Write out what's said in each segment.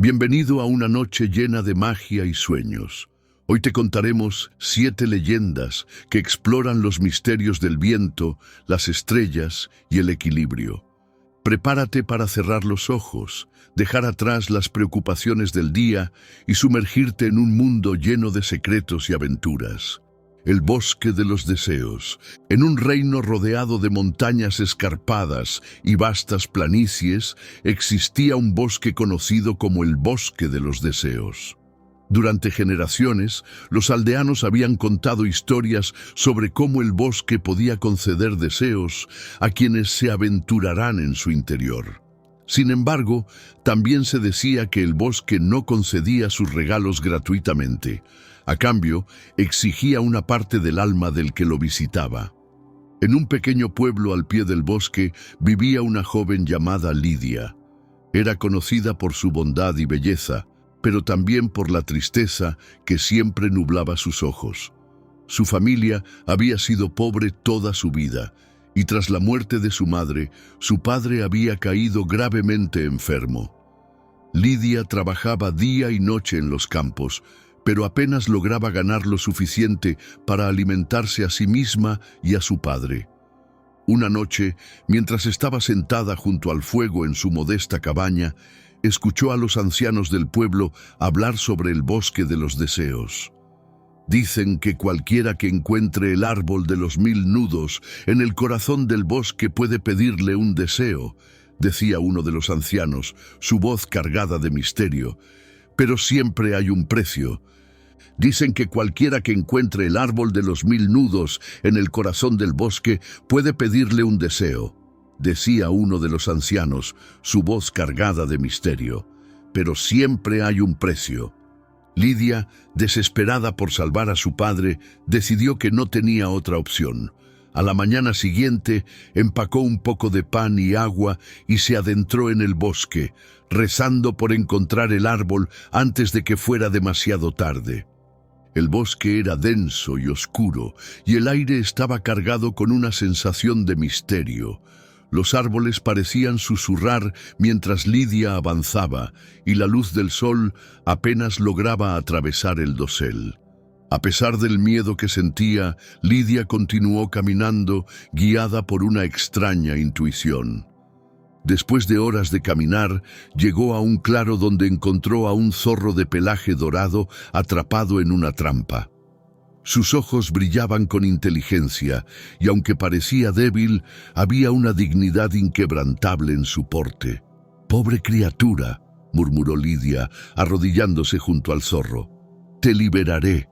Bienvenido a una noche llena de magia y sueños. Hoy te contaremos 7 leyendas que exploran los misterios del viento, las estrellas y el equilibrio. Prepárate para cerrar los ojos, dejar atrás las preocupaciones del día y sumergirte en un mundo lleno de secretos y aventuras. El bosque de los deseos. En un reino rodeado de montañas escarpadas y vastas planicies, existía un bosque conocido como el bosque de los deseos. Durante generaciones, los aldeanos habían contado historias sobre cómo el bosque podía conceder deseos a quienes se aventurarán en su interior. Sin embargo, también se decía que el bosque no concedía sus regalos gratuitamente. A cambio, exigía una parte del alma del que lo visitaba. En un pequeño pueblo al pie del bosque vivía una joven llamada Lidia. Era conocida por su bondad y belleza, pero también por la tristeza que siempre nublaba sus ojos. Su familia había sido pobre toda su vida, y tras la muerte de su madre, su padre había caído gravemente enfermo. Lidia trabajaba día y noche en los campos, pero apenas lograba ganar lo suficiente para alimentarse a sí misma y a su padre. Una noche, mientras estaba sentada junto al fuego en su modesta cabaña, escuchó a los ancianos del pueblo hablar sobre el bosque de los deseos. Dicen que cualquiera que encuentre el árbol de los 1000 nudos en el corazón del bosque puede pedirle un deseo, decía uno de los ancianos, su voz cargada de misterio. Pero siempre hay un precio. Dicen que cualquiera que encuentre el árbol de los 1000 nudos en el corazón del bosque puede pedirle un deseo, decía uno de los ancianos, su voz cargada de misterio. Pero siempre hay un precio. Lidia, desesperada por salvar a su padre, decidió que no tenía otra opción. A la mañana siguiente, empacó un poco de pan y agua y se adentró en el bosque, rezando por encontrar el árbol antes de que fuera demasiado tarde. El bosque era denso y oscuro, y el aire estaba cargado con una sensación de misterio. Los árboles parecían susurrar mientras Lidia avanzaba, y la luz del sol apenas lograba atravesar el dosel. A pesar del miedo que sentía, Lidia continuó caminando, guiada por una extraña intuición. Después de horas de caminar, llegó a un claro donde encontró a un zorro de pelaje dorado atrapado en una trampa. Sus ojos brillaban con inteligencia, y aunque parecía débil, había una dignidad inquebrantable en su porte. «Pobre criatura», murmuró Lidia, arrodillándose junto al zorro. «Te liberaré».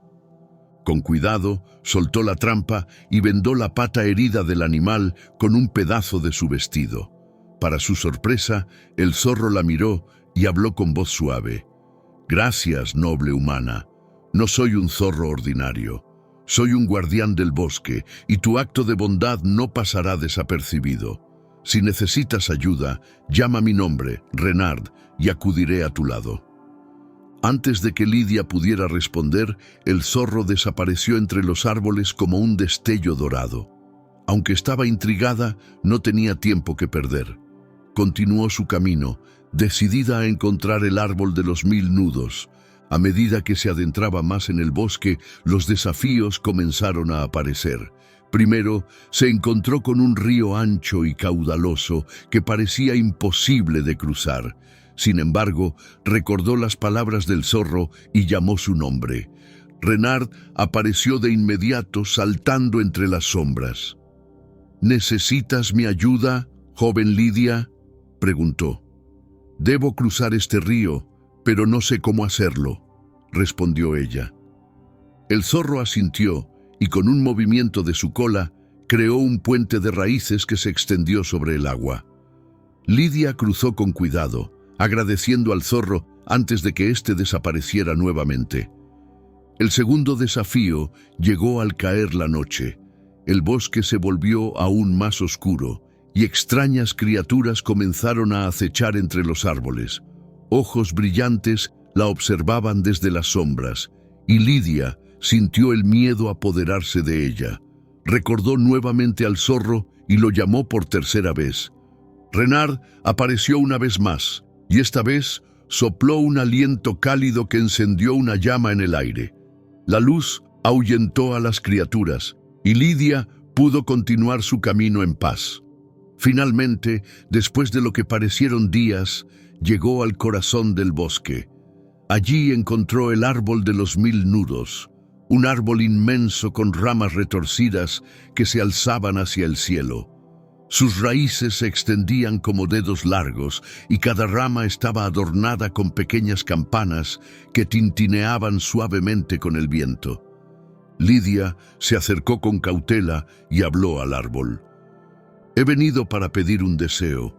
Con cuidado, soltó la trampa y vendó la pata herida del animal con un pedazo de su vestido. Para su sorpresa, el zorro la miró y habló con voz suave. «Gracias, noble humana. No soy un zorro ordinario. Soy un guardián del bosque, y tu acto de bondad no pasará desapercibido. Si necesitas ayuda, llama mi nombre, Renard, y acudiré a tu lado». Antes de que Lidia pudiera responder, el zorro desapareció entre los árboles como un destello dorado. Aunque estaba intrigada, no tenía tiempo que perder. Continuó su camino, decidida a encontrar el árbol de los 1000 nudos. A medida que se adentraba más en el bosque, los desafíos comenzaron a aparecer. Primero, se encontró con un río ancho y caudaloso que parecía imposible de cruzar. Sin embargo, recordó las palabras del zorro y llamó su nombre. Renard apareció de inmediato, saltando entre las sombras. «¿Necesitas mi ayuda, joven Lidia?», preguntó. «Debo cruzar este río, pero no sé cómo hacerlo», respondió ella. El zorro asintió y con un movimiento de su cola creó un puente de raíces que se extendió sobre el agua. Lidia cruzó con cuidado, agradeciendo al zorro antes de que éste desapareciera nuevamente. El segundo desafío llegó al caer la noche. El bosque se volvió aún más oscuro y extrañas criaturas comenzaron a acechar entre los árboles. Ojos brillantes la observaban desde las sombras, y Lidia sintió el miedo apoderarse de ella. Recordó nuevamente al zorro y lo llamó por tercera vez. Renard apareció una vez más, y esta vez sopló un aliento cálido que encendió una llama en el aire. La luz ahuyentó a las criaturas y Lidia pudo continuar su camino en paz. Finalmente, después de lo que parecieron días, llegó al corazón del bosque. Allí encontró el árbol de los 1000 nudos, un árbol inmenso con ramas retorcidas que se alzaban hacia el cielo. Sus raíces se extendían como dedos largos y cada rama estaba adornada con pequeñas campanas que tintineaban suavemente con el viento. Lidia se acercó con cautela y habló al árbol. «He venido para pedir un deseo.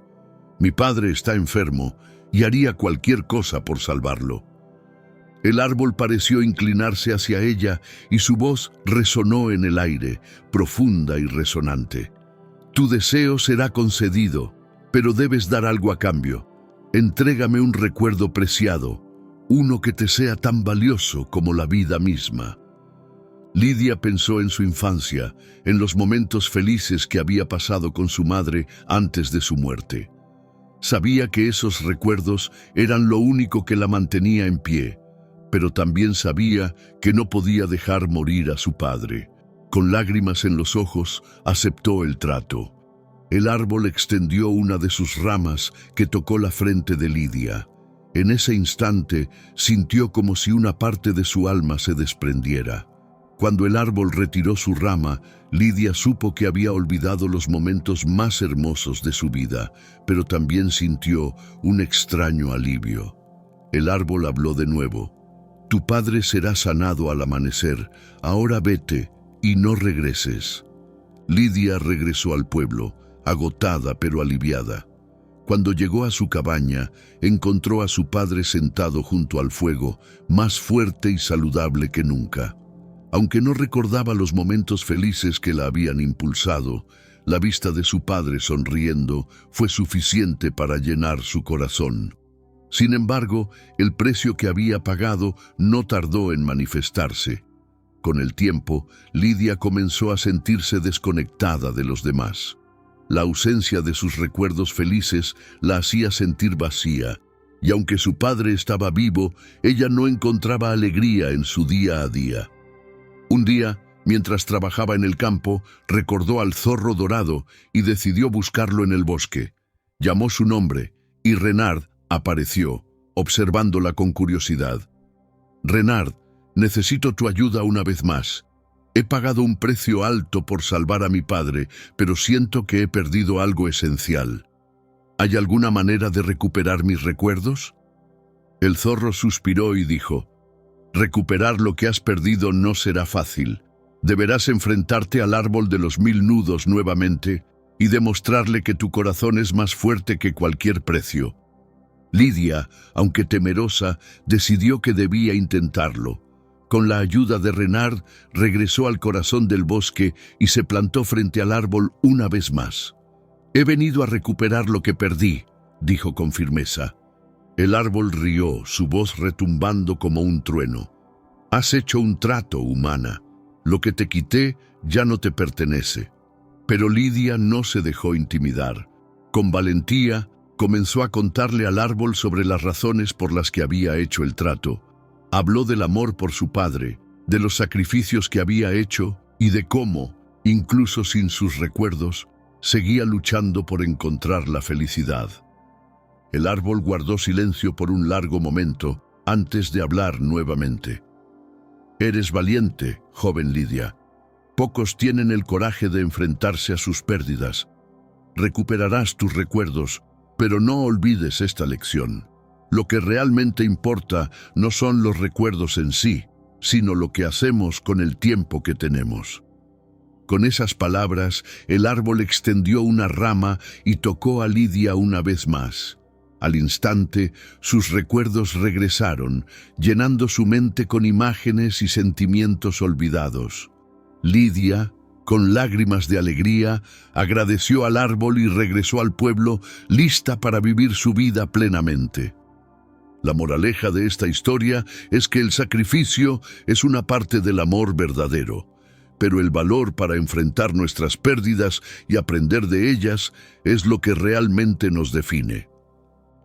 Mi padre está enfermo y haría cualquier cosa por salvarlo». El árbol pareció inclinarse hacia ella y su voz resonó en el aire, profunda y resonante. «Tu deseo será concedido, pero debes dar algo a cambio. Entrégame un recuerdo preciado, uno que te sea tan valioso como la vida misma». Lidia pensó en su infancia, en los momentos felices que había pasado con su madre antes de su muerte. Sabía que esos recuerdos eran lo único que la mantenía en pie, pero también sabía que no podía dejar morir a su padre. Con lágrimas en los ojos, aceptó el trato. El árbol extendió una de sus ramas que tocó la frente de Lidia. En ese instante, sintió como si una parte de su alma se desprendiera. Cuando el árbol retiró su rama, Lidia supo que había olvidado los momentos más hermosos de su vida, pero también sintió un extraño alivio. El árbol habló de nuevo. «Tu padre será sanado al amanecer. Ahora vete y no regreses». Lidia regresó al pueblo, agotada pero aliviada. Cuando llegó a su cabaña, encontró a su padre sentado junto al fuego, más fuerte y saludable que nunca. Aunque no recordaba los momentos felices que la habían impulsado, la vista de su padre sonriendo fue suficiente para llenar su corazón. Sin embargo, el precio que había pagado no tardó en manifestarse. Con el tiempo, Lidia comenzó a sentirse desconectada de los demás. La ausencia de sus recuerdos felices la hacía sentir vacía, y aunque su padre estaba vivo, ella no encontraba alegría en su día a día. Un día, mientras trabajaba en el campo, recordó al zorro dorado y decidió buscarlo en el bosque. Llamó su nombre y Renard apareció, observándola con curiosidad. «Renard, necesito tu ayuda una vez más. He pagado un precio alto por salvar a mi padre, pero siento que he perdido algo esencial. ¿Hay alguna manera de recuperar mis recuerdos?» El zorro suspiró y dijo: «Recuperar lo que has perdido no será fácil. Deberás enfrentarte al árbol de los 1000 nudos nuevamente y demostrarle que tu corazón es más fuerte que cualquier precio». Lidia, aunque temerosa, decidió que debía intentarlo. Con la ayuda de Renard, regresó al corazón del bosque y se plantó frente al árbol una vez más. «He venido a recuperar lo que perdí», dijo con firmeza. El árbol rió, su voz retumbando como un trueno. «Has hecho un trato, humana. Lo que te quité ya no te pertenece». Pero Lidia no se dejó intimidar. Con valentía, comenzó a contarle al árbol sobre las razones por las que había hecho el trato. Habló del amor por su padre, de los sacrificios que había hecho y de cómo, incluso sin sus recuerdos, seguía luchando por encontrar la felicidad. El árbol guardó silencio por un largo momento antes de hablar nuevamente. «Eres valiente, joven Lidia. Pocos tienen el coraje de enfrentarse a sus pérdidas. Recuperarás tus recuerdos, pero no olvides esta lección. Lo que realmente importa no son los recuerdos en sí, sino lo que hacemos con el tiempo que tenemos». Con esas palabras, el árbol extendió una rama y tocó a Lidia una vez más. Al instante, sus recuerdos regresaron, llenando su mente con imágenes y sentimientos olvidados. Lidia, con lágrimas de alegría, agradeció al árbol y regresó al pueblo, lista para vivir su vida plenamente. La moraleja de esta historia es que el sacrificio es una parte del amor verdadero, pero el valor para enfrentar nuestras pérdidas y aprender de ellas es lo que realmente nos define.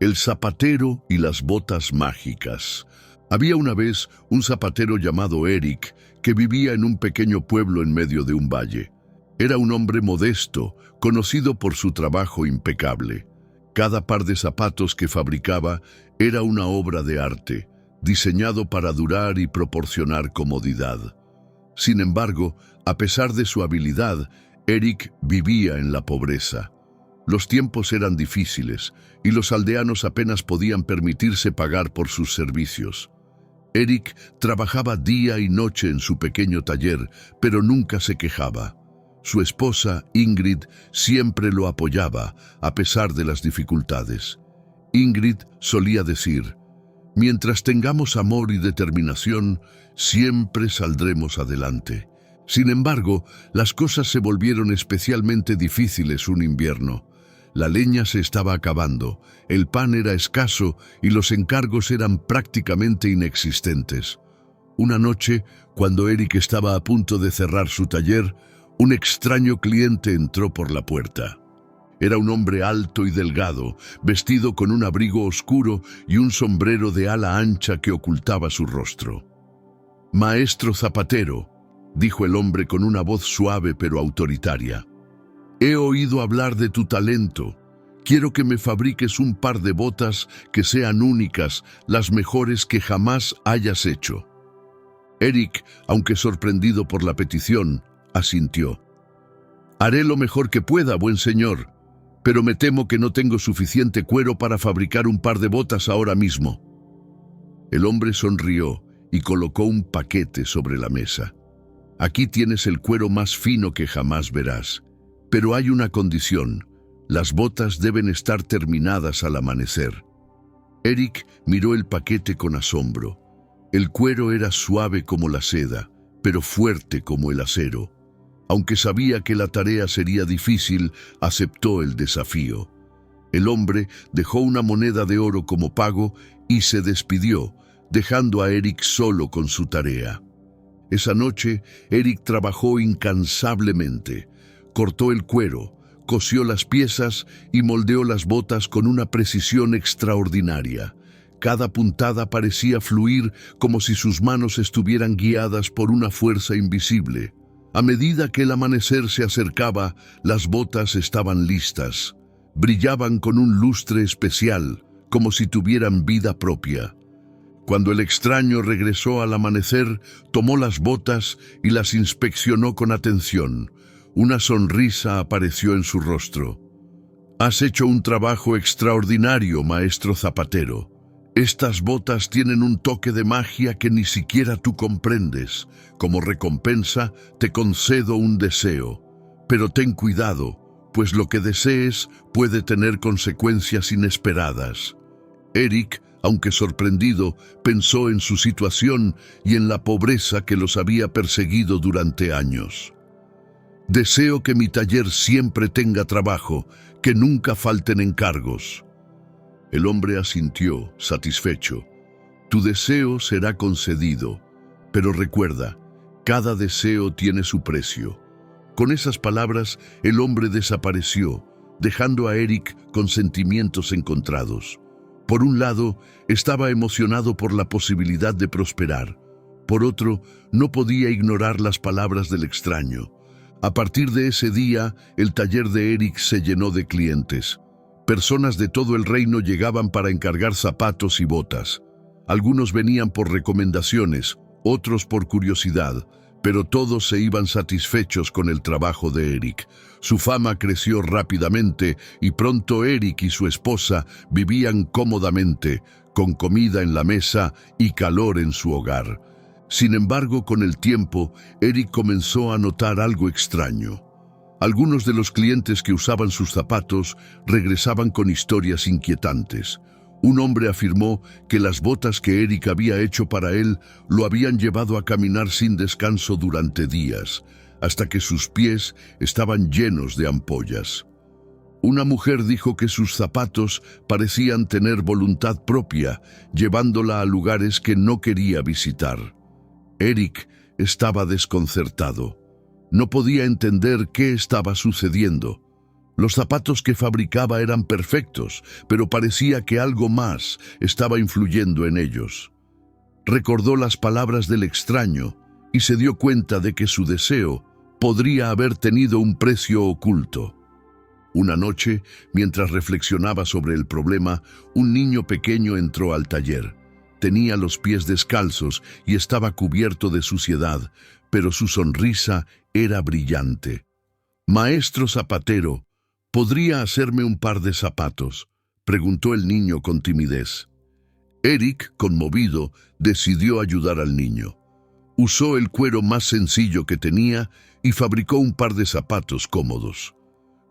El zapatero y las botas mágicas. Había una vez un zapatero llamado Eric que vivía en un pequeño pueblo en medio de un valle. Era un hombre modesto, conocido por su trabajo impecable. Cada par de zapatos que fabricaba era una obra de arte, diseñado para durar y proporcionar comodidad. Sin embargo, a pesar de su habilidad, Eric vivía en la pobreza. Los tiempos eran difíciles y los aldeanos apenas podían permitirse pagar por sus servicios. Eric trabajaba día y noche en su pequeño taller, pero nunca se quejaba. Su esposa, Ingrid, siempre lo apoyaba, a pesar de las dificultades. Ingrid solía decir: «Mientras tengamos amor y determinación, siempre saldremos adelante». Sin embargo, las cosas se volvieron especialmente difíciles un invierno. La leña se estaba acabando, el pan era escaso y los encargos eran prácticamente inexistentes. Una noche, cuando Eric estaba a punto de cerrar su taller, un extraño cliente entró por la puerta. Era un hombre alto y delgado, vestido con un abrigo oscuro y un sombrero de ala ancha que ocultaba su rostro. «Maestro zapatero», dijo el hombre con una voz suave pero autoritaria, «he oído hablar de tu talento. Quiero que me fabriques un par de botas que sean únicas, las mejores que jamás hayas hecho». Eric, aunque sorprendido por la petición, asintió. «Haré lo mejor que pueda, buen señor, pero me temo que no tengo suficiente cuero para fabricar un par de botas ahora mismo». El hombre sonrió y colocó un paquete sobre la mesa. «Aquí tienes el cuero más fino que jamás verás. Pero hay una condición: las botas deben estar terminadas al amanecer». Eric miró el paquete con asombro. El cuero era suave como la seda, pero fuerte como el acero. Aunque sabía que la tarea sería difícil, aceptó el desafío. El hombre dejó una moneda de oro como pago y se despidió, dejando a Eric solo con su tarea. Esa noche, Eric trabajó incansablemente. Cortó el cuero, cosió las piezas y moldeó las botas con una precisión extraordinaria. Cada puntada parecía fluir como si sus manos estuvieran guiadas por una fuerza invisible. A medida que el amanecer se acercaba, las botas estaban listas. Brillaban con un lustre especial, como si tuvieran vida propia. Cuando el extraño regresó al amanecer, tomó las botas y las inspeccionó con atención. Una sonrisa apareció en su rostro. «Has hecho un trabajo extraordinario, maestro zapatero. Estas botas tienen un toque de magia que ni siquiera tú comprendes. Como recompensa, te concedo un deseo. Pero ten cuidado, pues lo que desees puede tener consecuencias inesperadas». Eric, aunque sorprendido, pensó en su situación y en la pobreza que los había perseguido durante años. «Deseo que mi taller siempre tenga trabajo, que nunca falten encargos». El hombre asintió, satisfecho. «Tu deseo será concedido, pero recuerda, cada deseo tiene su precio». Con esas palabras, el hombre desapareció, dejando a Eric con sentimientos encontrados. Por un lado, estaba emocionado por la posibilidad de prosperar. Por otro, no podía ignorar las palabras del extraño. A partir de ese día, el taller de Eric se llenó de clientes. Personas de todo el reino llegaban para encargar zapatos y botas. Algunos venían por recomendaciones, otros por curiosidad, pero todos se iban satisfechos con el trabajo de Eric. Su fama creció rápidamente y pronto Eric y su esposa vivían cómodamente, con comida en la mesa y calor en su hogar. Sin embargo, con el tiempo, Eric comenzó a notar algo extraño. Algunos de los clientes que usaban sus zapatos regresaban con historias inquietantes. Un hombre afirmó que las botas que Eric había hecho para él lo habían llevado a caminar sin descanso durante días, hasta que sus pies estaban llenos de ampollas. Una mujer dijo que sus zapatos parecían tener voluntad propia, llevándola a lugares que no quería visitar. Eric estaba desconcertado. No podía entender qué estaba sucediendo. Los zapatos que fabricaba eran perfectos, pero parecía que algo más estaba influyendo en ellos. Recordó las palabras del extraño y se dio cuenta de que su deseo podría haber tenido un precio oculto. Una noche, mientras reflexionaba sobre el problema, un niño pequeño entró al taller. Tenía los pies descalzos y estaba cubierto de suciedad, pero su sonrisa era brillante. «Maestro zapatero, ¿podría hacerme un par de zapatos?», preguntó el niño con timidez. Eric, conmovido, decidió ayudar al niño. Usó el cuero más sencillo que tenía y fabricó un par de zapatos cómodos.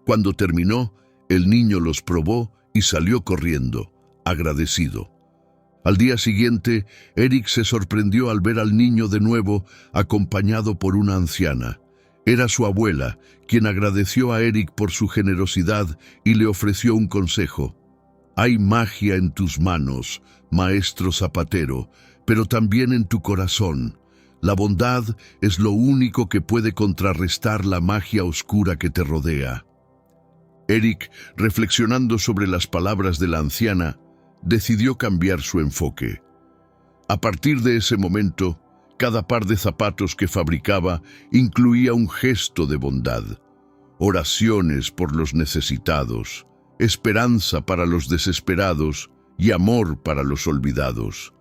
Cuando terminó, el niño los probó y salió corriendo, agradecido. Al día siguiente, Eric se sorprendió al ver al niño de nuevo, acompañado por una anciana. Era su abuela, quien agradeció a Eric por su generosidad y le ofreció un consejo. «Hay magia en tus manos, maestro zapatero, pero también en tu corazón. La bondad es lo único que puede contrarrestar la magia oscura que te rodea». Eric, reflexionando sobre las palabras de la anciana, decidió cambiar su enfoque. A partir de ese momento, cada par de zapatos que fabricaba incluía un gesto de bondad, oraciones por los necesitados, esperanza para los desesperados y amor para los olvidados.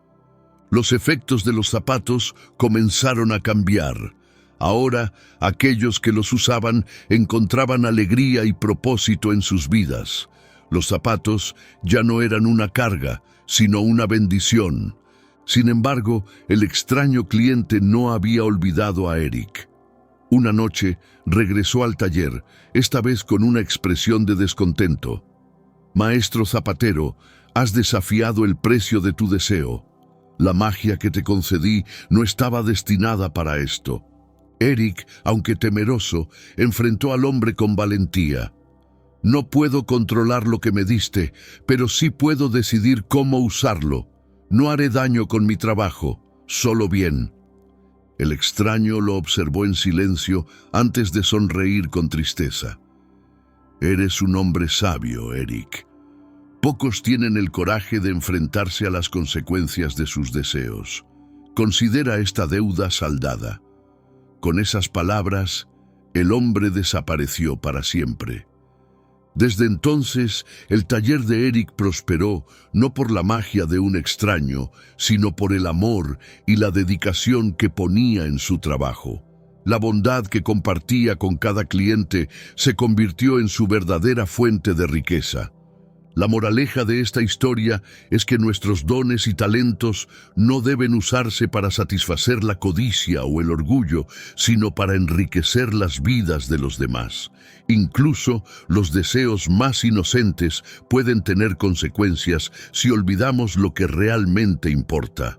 Los efectos de los zapatos comenzaron a cambiar. Ahora, aquellos que los usaban encontraban alegría y propósito en sus vidas. Los zapatos ya no eran una carga, sino una bendición. Sin embargo, el extraño cliente no había olvidado a Eric. Una noche, regresó al taller, esta vez con una expresión de descontento. «Maestro zapatero, has desafiado el precio de tu deseo. La magia que te concedí no estaba destinada para esto». Eric, aunque temeroso, enfrentó al hombre con valentía. «No puedo controlar lo que me diste, pero sí puedo decidir cómo usarlo. No haré daño con mi trabajo, solo bien». El extraño lo observó en silencio antes de sonreír con tristeza. «Eres un hombre sabio, Eric. Pocos tienen el coraje de enfrentarse a las consecuencias de sus deseos. Considera esta deuda saldada». Con esas palabras, el hombre desapareció para siempre. Desde entonces, el taller de Eric prosperó no por la magia de un extraño, sino por el amor y la dedicación que ponía en su trabajo. La bondad que compartía con cada cliente se convirtió en su verdadera fuente de riqueza. La moraleja de esta historia es que nuestros dones y talentos no deben usarse para satisfacer la codicia o el orgullo, sino para enriquecer las vidas de los demás. Incluso los deseos más inocentes pueden tener consecuencias si olvidamos lo que realmente importa.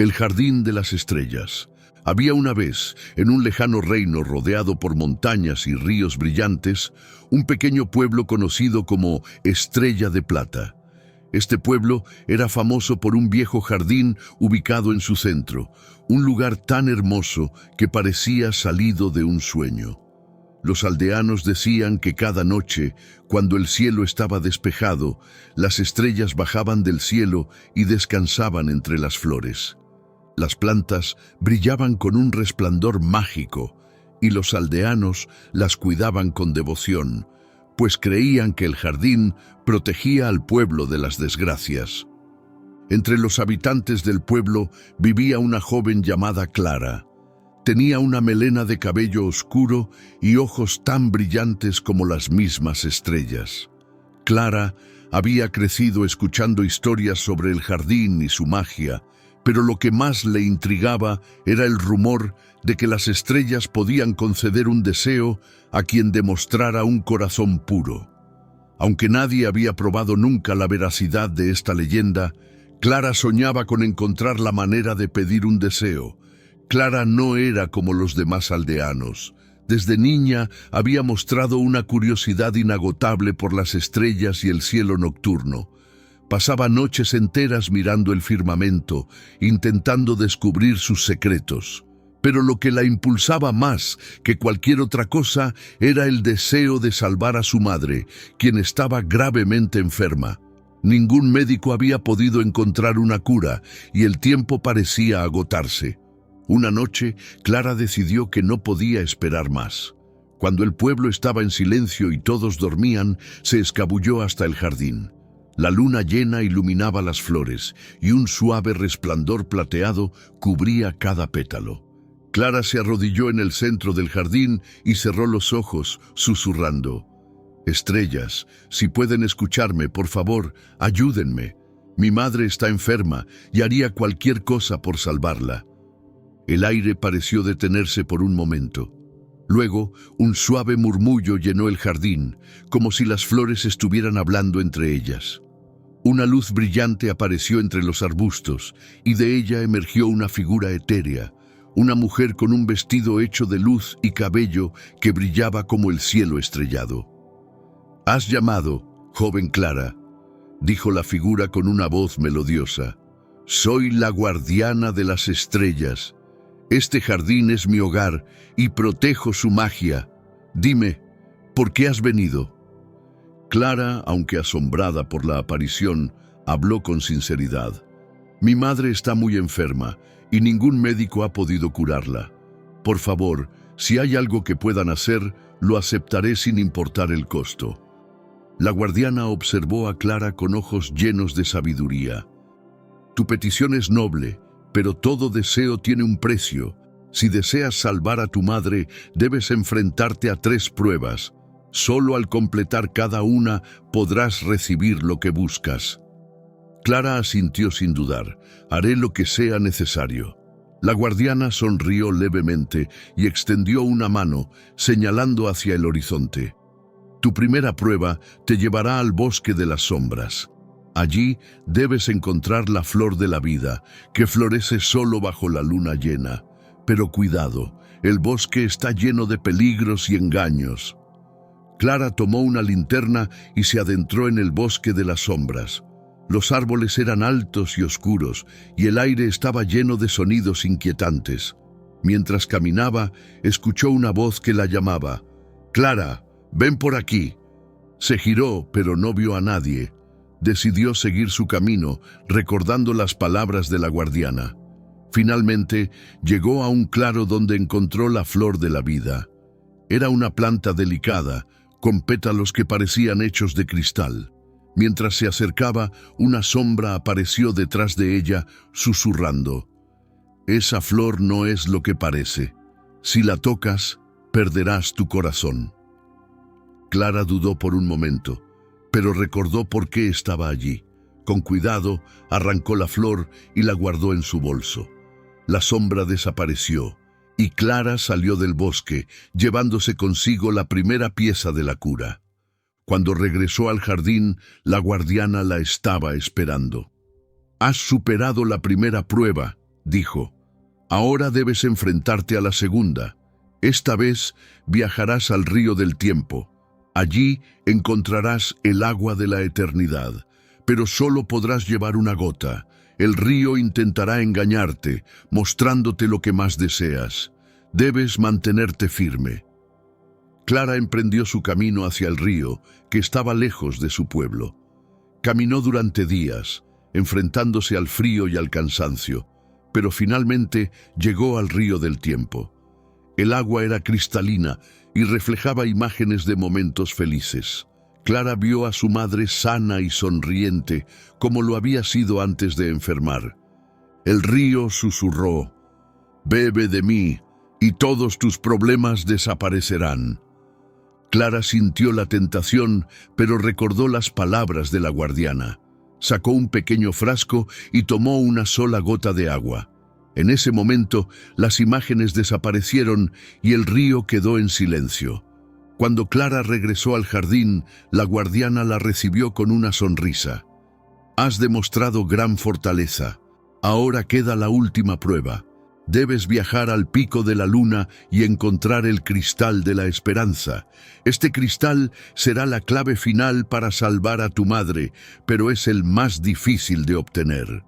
El jardín de las estrellas. Había una vez, en un lejano reino rodeado por montañas y ríos brillantes, un pequeño pueblo conocido como Estrella de Plata. Este pueblo era famoso por un viejo jardín ubicado en su centro, un lugar tan hermoso que parecía salido de un sueño. Los aldeanos decían que cada noche, cuando el cielo estaba despejado, las estrellas bajaban del cielo y descansaban entre las flores. Las plantas brillaban con un resplandor mágico y los aldeanos las cuidaban con devoción, pues creían que el jardín protegía al pueblo de las desgracias. Entre los habitantes del pueblo vivía una joven llamada Clara. Tenía una melena de cabello oscuro y ojos tan brillantes como las mismas estrellas. Clara había crecido escuchando historias sobre el jardín y su magia, pero lo que más le intrigaba era el rumor de que las estrellas podían conceder un deseo a quien demostrara un corazón puro. Aunque nadie había probado nunca la veracidad de esta leyenda, Clara soñaba con encontrar la manera de pedir un deseo. Clara no era como los demás aldeanos. Desde niña había mostrado una curiosidad inagotable por las estrellas y el cielo nocturno. Pasaba noches enteras mirando el firmamento, intentando descubrir sus secretos. Pero lo que la impulsaba más que cualquier otra cosa era el deseo de salvar a su madre, quien estaba gravemente enferma. Ningún médico había podido encontrar una cura y el tiempo parecía agotarse. Una noche, Clara decidió que no podía esperar más. Cuando el pueblo estaba en silencio y todos dormían, se escabulló hasta el jardín. La luna llena iluminaba las flores y un suave resplandor plateado cubría cada pétalo. Clara se arrodilló en el centro del jardín y cerró los ojos, susurrando: «Estrellas, si pueden escucharme, por favor, ayúdenme. Mi madre está enferma y haría cualquier cosa por salvarla». El aire pareció detenerse por un momento. Luego, un suave murmullo llenó el jardín, como si las flores estuvieran hablando entre ellas. Una luz brillante apareció entre los arbustos y de ella emergió una figura etérea, una mujer con un vestido hecho de luz y cabello que brillaba como el cielo estrellado. «Has llamado, joven Clara», dijo la figura con una voz melodiosa. «Soy la guardiana de las estrellas. Este jardín es mi hogar y protejo su magia. Dime, ¿por qué has venido?». Clara, aunque asombrada por la aparición, habló con sinceridad. «Mi madre está muy enferma y ningún médico ha podido curarla. Por favor, si hay algo que puedan hacer, lo aceptaré sin importar el costo». La guardiana observó a Clara con ojos llenos de sabiduría. «Tu petición es noble, pero todo deseo tiene un precio. Si deseas salvar a tu madre, debes enfrentarte a 3 pruebas. Solo al completar cada una podrás recibir lo que buscas». Clara asintió sin dudar. «Haré lo que sea necesario». La guardiana sonrió levemente y extendió una mano, señalando hacia el horizonte. «Tu primera prueba te llevará al bosque de las sombras. Allí debes encontrar la flor de la vida, que florece solo bajo la luna llena. Pero cuidado, el bosque está lleno de peligros y engaños». Clara tomó una linterna y se adentró en el bosque de las sombras. Los árboles eran altos y oscuros, y el aire estaba lleno de sonidos inquietantes. Mientras caminaba, escuchó una voz que la llamaba. «Clara, ven por aquí». Se giró, pero no vio a nadie. Decidió seguir su camino, recordando las palabras de la guardiana. Finalmente, llegó a un claro donde encontró la flor de la vida. Era una planta delicada, con pétalos que parecían hechos de cristal. Mientras se acercaba, una sombra apareció detrás de ella, susurrando: «Esa flor no es lo que parece. Si la tocas, perderás tu corazón». Clara dudó por un momento, pero recordó por qué estaba allí. Con cuidado, arrancó la flor y la guardó en su bolso. La sombra desapareció, y Clara salió del bosque, llevándose consigo la primera pieza de la cura. Cuando regresó al jardín, la guardiana la estaba esperando. «Has superado la primera prueba», dijo. «Ahora debes enfrentarte a la segunda. Esta vez viajarás al río del tiempo. Allí encontrarás el agua de la eternidad, pero solo podrás llevar una gota. El río intentará engañarte, mostrándote lo que más deseas. Debes mantenerte firme». Clara emprendió su camino hacia el río, que estaba lejos de su pueblo. Caminó durante días, enfrentándose al frío y al cansancio, pero finalmente llegó al río del tiempo. El agua era cristalina y reflejaba imágenes de momentos felices. Clara vio a su madre sana y sonriente, como lo había sido antes de enfermar. El río susurró: «Bebe de mí, y todos tus problemas desaparecerán». Clara sintió la tentación, pero recordó las palabras de la guardiana. Sacó un pequeño frasco y tomó una sola gota de agua. En ese momento, las imágenes desaparecieron y el río quedó en silencio. Cuando Clara regresó al jardín, la guardiana la recibió con una sonrisa. «Has demostrado gran fortaleza. Ahora queda la última prueba. Debes viajar al pico de la luna y encontrar el cristal de la esperanza. Este cristal será la clave final para salvar a tu madre, pero es el más difícil de obtener».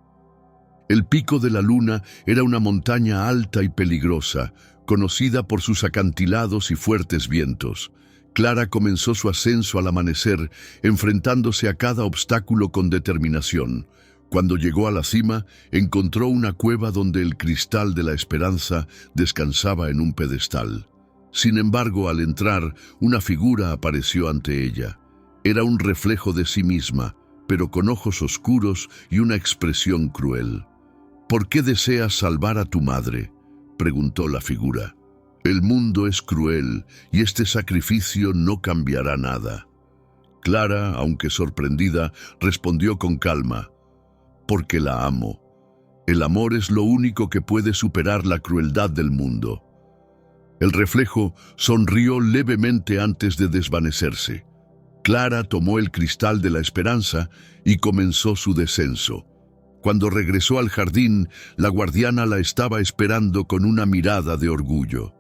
El pico de la luna era una montaña alta y peligrosa, conocida por sus acantilados y fuertes vientos. Clara comenzó su ascenso al amanecer, enfrentándose a cada obstáculo con determinación. Cuando llegó a la cima, encontró una cueva donde el cristal de la esperanza descansaba en un pedestal. Sin embargo, al entrar, una figura apareció ante ella. Era un reflejo de sí misma, pero con ojos oscuros y una expresión cruel. «¿Por qué deseas salvar a tu madre?», preguntó la figura. «El mundo es cruel y este sacrificio no cambiará nada». Clara, aunque sorprendida, respondió con calma: «Porque la amo. El amor es lo único que puede superar la crueldad del mundo». El reflejo sonrió levemente antes de desvanecerse. Clara tomó el cristal de la esperanza y comenzó su descenso. Cuando regresó al jardín, la guardiana la estaba esperando con una mirada de orgullo.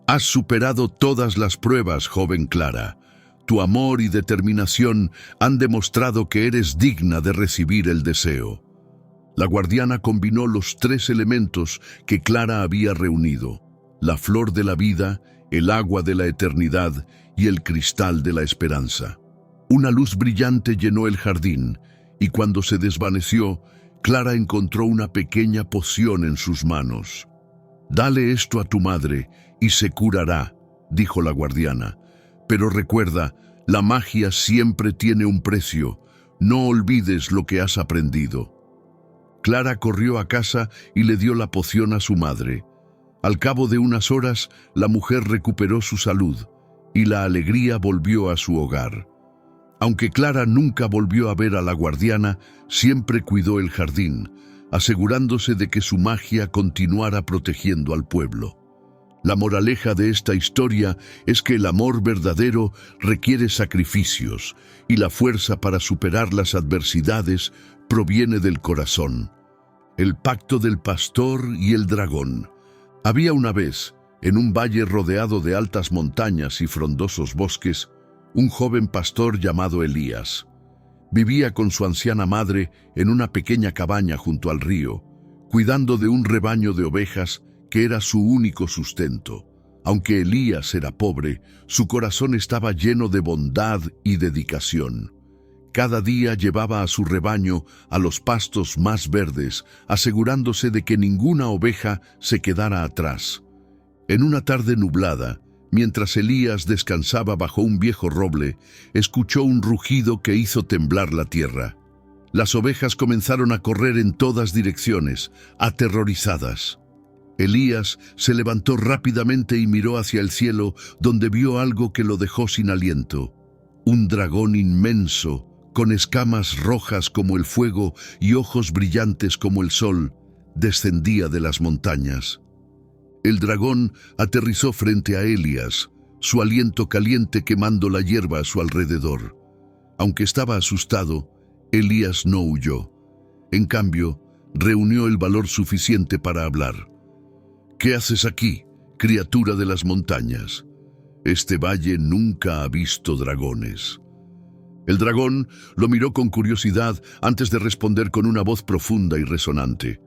«Has superado todas las pruebas, joven Clara. Tu amor y determinación han demostrado que eres digna de recibir el deseo». La guardiana combinó los 3 elementos que Clara había reunido: la flor de la vida, el agua de la eternidad y el cristal de la esperanza. Una luz brillante llenó el jardín, y cuando se desvaneció, Clara encontró una pequeña poción en sus manos. «Dale esto a tu madre y se curará», dijo la guardiana. «Pero recuerda, la magia siempre tiene un precio. No olvides lo que has aprendido». Clara corrió a casa y le dio la poción a su madre. Al cabo de unas horas, la mujer recuperó su salud y la alegría volvió a su hogar. Aunque Clara nunca volvió a ver a la guardiana, siempre cuidó el jardín, asegurándose de que su magia continuara protegiendo al pueblo. La moraleja de esta historia es que el amor verdadero requiere sacrificios y la fuerza para superar las adversidades proviene del corazón. El pacto del pastor y el dragón. Había una vez, en un valle rodeado de altas montañas y frondosos bosques, un joven pastor llamado Elías. Vivía con su anciana madre en una pequeña cabaña junto al río, cuidando de un rebaño de ovejas que era su único sustento. Aunque Elías era pobre, su corazón estaba lleno de bondad y dedicación. Cada día llevaba a su rebaño a los pastos más verdes, asegurándose de que ninguna oveja se quedara atrás. En una tarde nublada, mientras Elías descansaba bajo un viejo roble, escuchó un rugido que hizo temblar la tierra. Las ovejas comenzaron a correr en todas direcciones, aterrorizadas. Elías se levantó rápidamente y miró hacia el cielo, donde vio algo que lo dejó sin aliento. Un dragón inmenso, con escamas rojas como el fuego y ojos brillantes como el sol, descendía de las montañas. El dragón aterrizó frente a Elías, su aliento caliente quemando la hierba a su alrededor. Aunque estaba asustado, Elías no huyó. En cambio, reunió el valor suficiente para hablar. «¿Qué haces aquí, criatura de las montañas? Este valle nunca ha visto dragones». El dragón lo miró con curiosidad antes de responder con una voz profunda y resonante.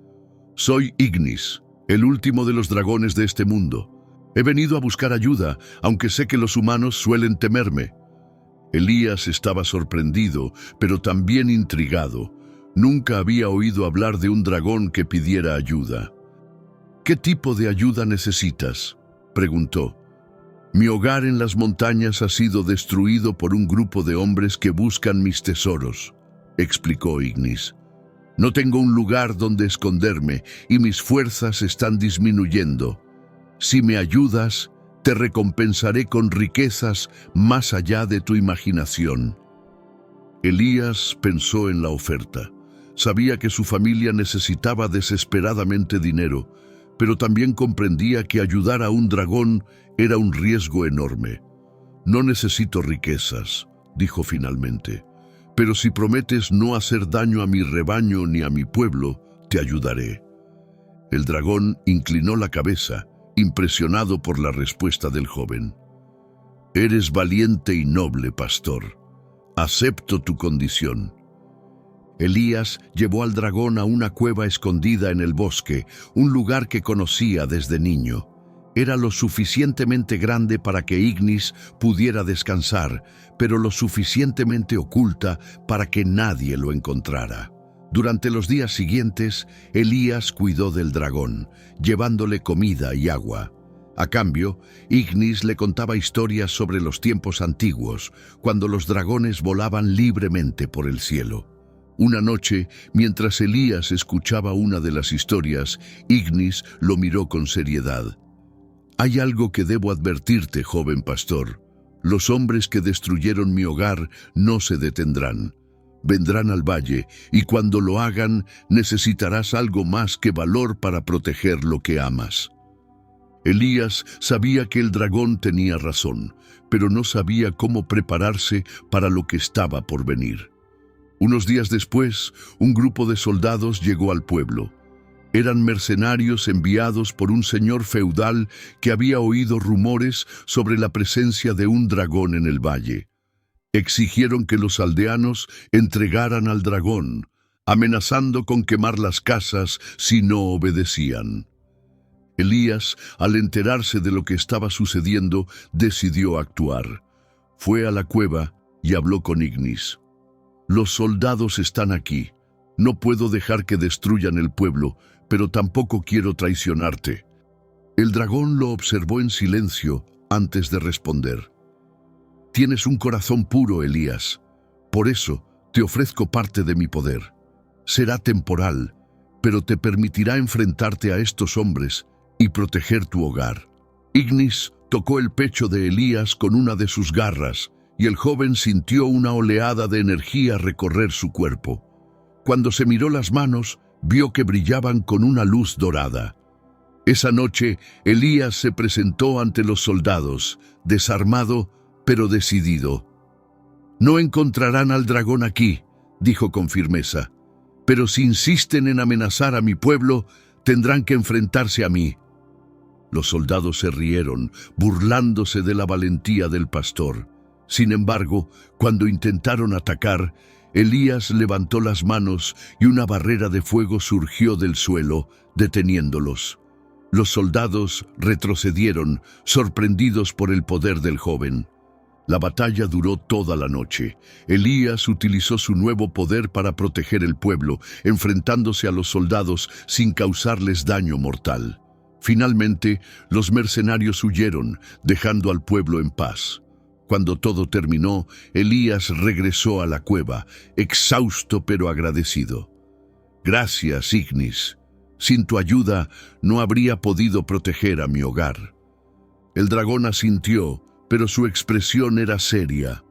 «Soy Ignis, el último de los dragones de este mundo. He venido a buscar ayuda, aunque sé que los humanos suelen temerme». Elías estaba sorprendido, pero también intrigado. Nunca había oído hablar de un dragón que pidiera ayuda. «¿Qué tipo de ayuda necesitas?», preguntó. «Mi hogar en las montañas ha sido destruido por un grupo de hombres que buscan mis tesoros», explicó Ignis. «No tengo un lugar donde esconderme y mis fuerzas están disminuyendo. Si me ayudas, te recompensaré con riquezas más allá de tu imaginación». Elías pensó en la oferta. Sabía que su familia necesitaba desesperadamente dinero, pero también comprendía que ayudar a un dragón era un riesgo enorme. «No necesito riquezas», dijo finalmente, «pero si prometes no hacer daño a mi rebaño ni a mi pueblo, te ayudaré». El dragón inclinó la cabeza, impresionado por la respuesta del joven. «Eres valiente y noble, pastor. Acepto tu condición». Elías llevó al dragón a una cueva escondida en el bosque, un lugar que conocía desde niño. Era lo suficientemente grande para que Ignis pudiera descansar, pero lo suficientemente oculta para que nadie lo encontrara. Durante los días siguientes, Elías cuidó del dragón, llevándole comida y agua. A cambio, Ignis le contaba historias sobre los tiempos antiguos, cuando los dragones volaban libremente por el cielo. Una noche, mientras Elías escuchaba una de las historias, Ignis lo miró con seriedad. «Hay algo que debo advertirte, joven pastor. Los hombres que destruyeron mi hogar no se detendrán. Vendrán al valle, y cuando lo hagan, necesitarás algo más que valor para proteger lo que amas». Elías sabía que el dragón tenía razón, pero no sabía cómo prepararse para lo que estaba por venir. Unos días después, un grupo de soldados llegó al pueblo. Eran mercenarios enviados por un señor feudal que había oído rumores sobre la presencia de un dragón en el valle. Exigieron que los aldeanos entregaran al dragón, amenazando con quemar las casas si no obedecían. Elías, al enterarse de lo que estaba sucediendo, decidió actuar. Fue a la cueva y habló con Ignis. «Los soldados están aquí. No puedo dejar que destruyan el pueblo, pero tampoco quiero traicionarte». El dragón lo observó en silencio antes de responder. «Tienes un corazón puro, Elías. Por eso te ofrezco parte de mi poder. Será temporal, pero te permitirá enfrentarte a estos hombres y proteger tu hogar». Ignis tocó el pecho de Elías con una de sus garras, y el joven sintió una oleada de energía recorrer su cuerpo. Cuando se miró las manos, vio que brillaban con una luz dorada. Esa noche, Elías se presentó ante los soldados, desarmado, pero decidido. «No encontrarán al dragón aquí», dijo con firmeza, «pero si insisten en amenazar a mi pueblo, tendrán que enfrentarse a mí». Los soldados se rieron, burlándose de la valentía del pastor. Sin embargo, cuando intentaron atacar, Elías levantó las manos y una barrera de fuego surgió del suelo, deteniéndolos. Los soldados retrocedieron, sorprendidos por el poder del joven. La batalla duró toda la noche. Elías utilizó su nuevo poder para proteger el pueblo, enfrentándose a los soldados sin causarles daño mortal. Finalmente, los mercenarios huyeron, dejando al pueblo en paz. Cuando todo terminó, Elías regresó a la cueva, exhausto pero agradecido. «Gracias, Ignis. Sin tu ayuda, no habría podido proteger a mi hogar». El dragón asintió, pero su expresión era seria.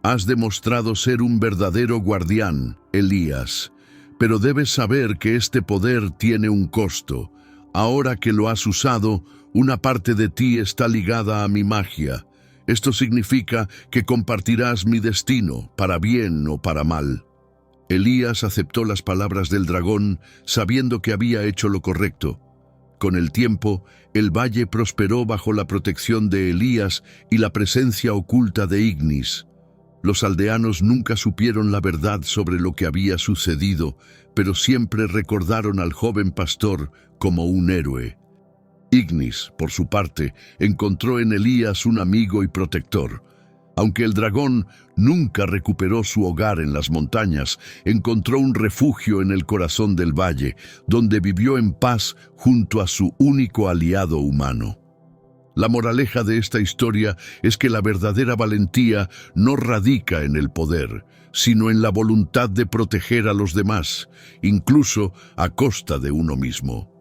«Has demostrado ser un verdadero guardián, Elías, pero debes saber que este poder tiene un costo. Ahora que lo has usado, una parte de ti está ligada a mi magia. Esto significa que compartirás mi destino, para bien o para mal». Elías aceptó las palabras del dragón, sabiendo que había hecho lo correcto. Con el tiempo, el valle prosperó bajo la protección de Elías y la presencia oculta de Ignis. Los aldeanos nunca supieron la verdad sobre lo que había sucedido, pero siempre recordaron al joven pastor como un héroe. Ignis, por su parte, encontró en Elías un amigo y protector. Aunque el dragón nunca recuperó su hogar en las montañas, encontró un refugio en el corazón del valle, donde vivió en paz junto a su único aliado humano. La moraleja de esta historia es que la verdadera valentía no radica en el poder, sino en la voluntad de proteger a los demás, incluso a costa de uno mismo.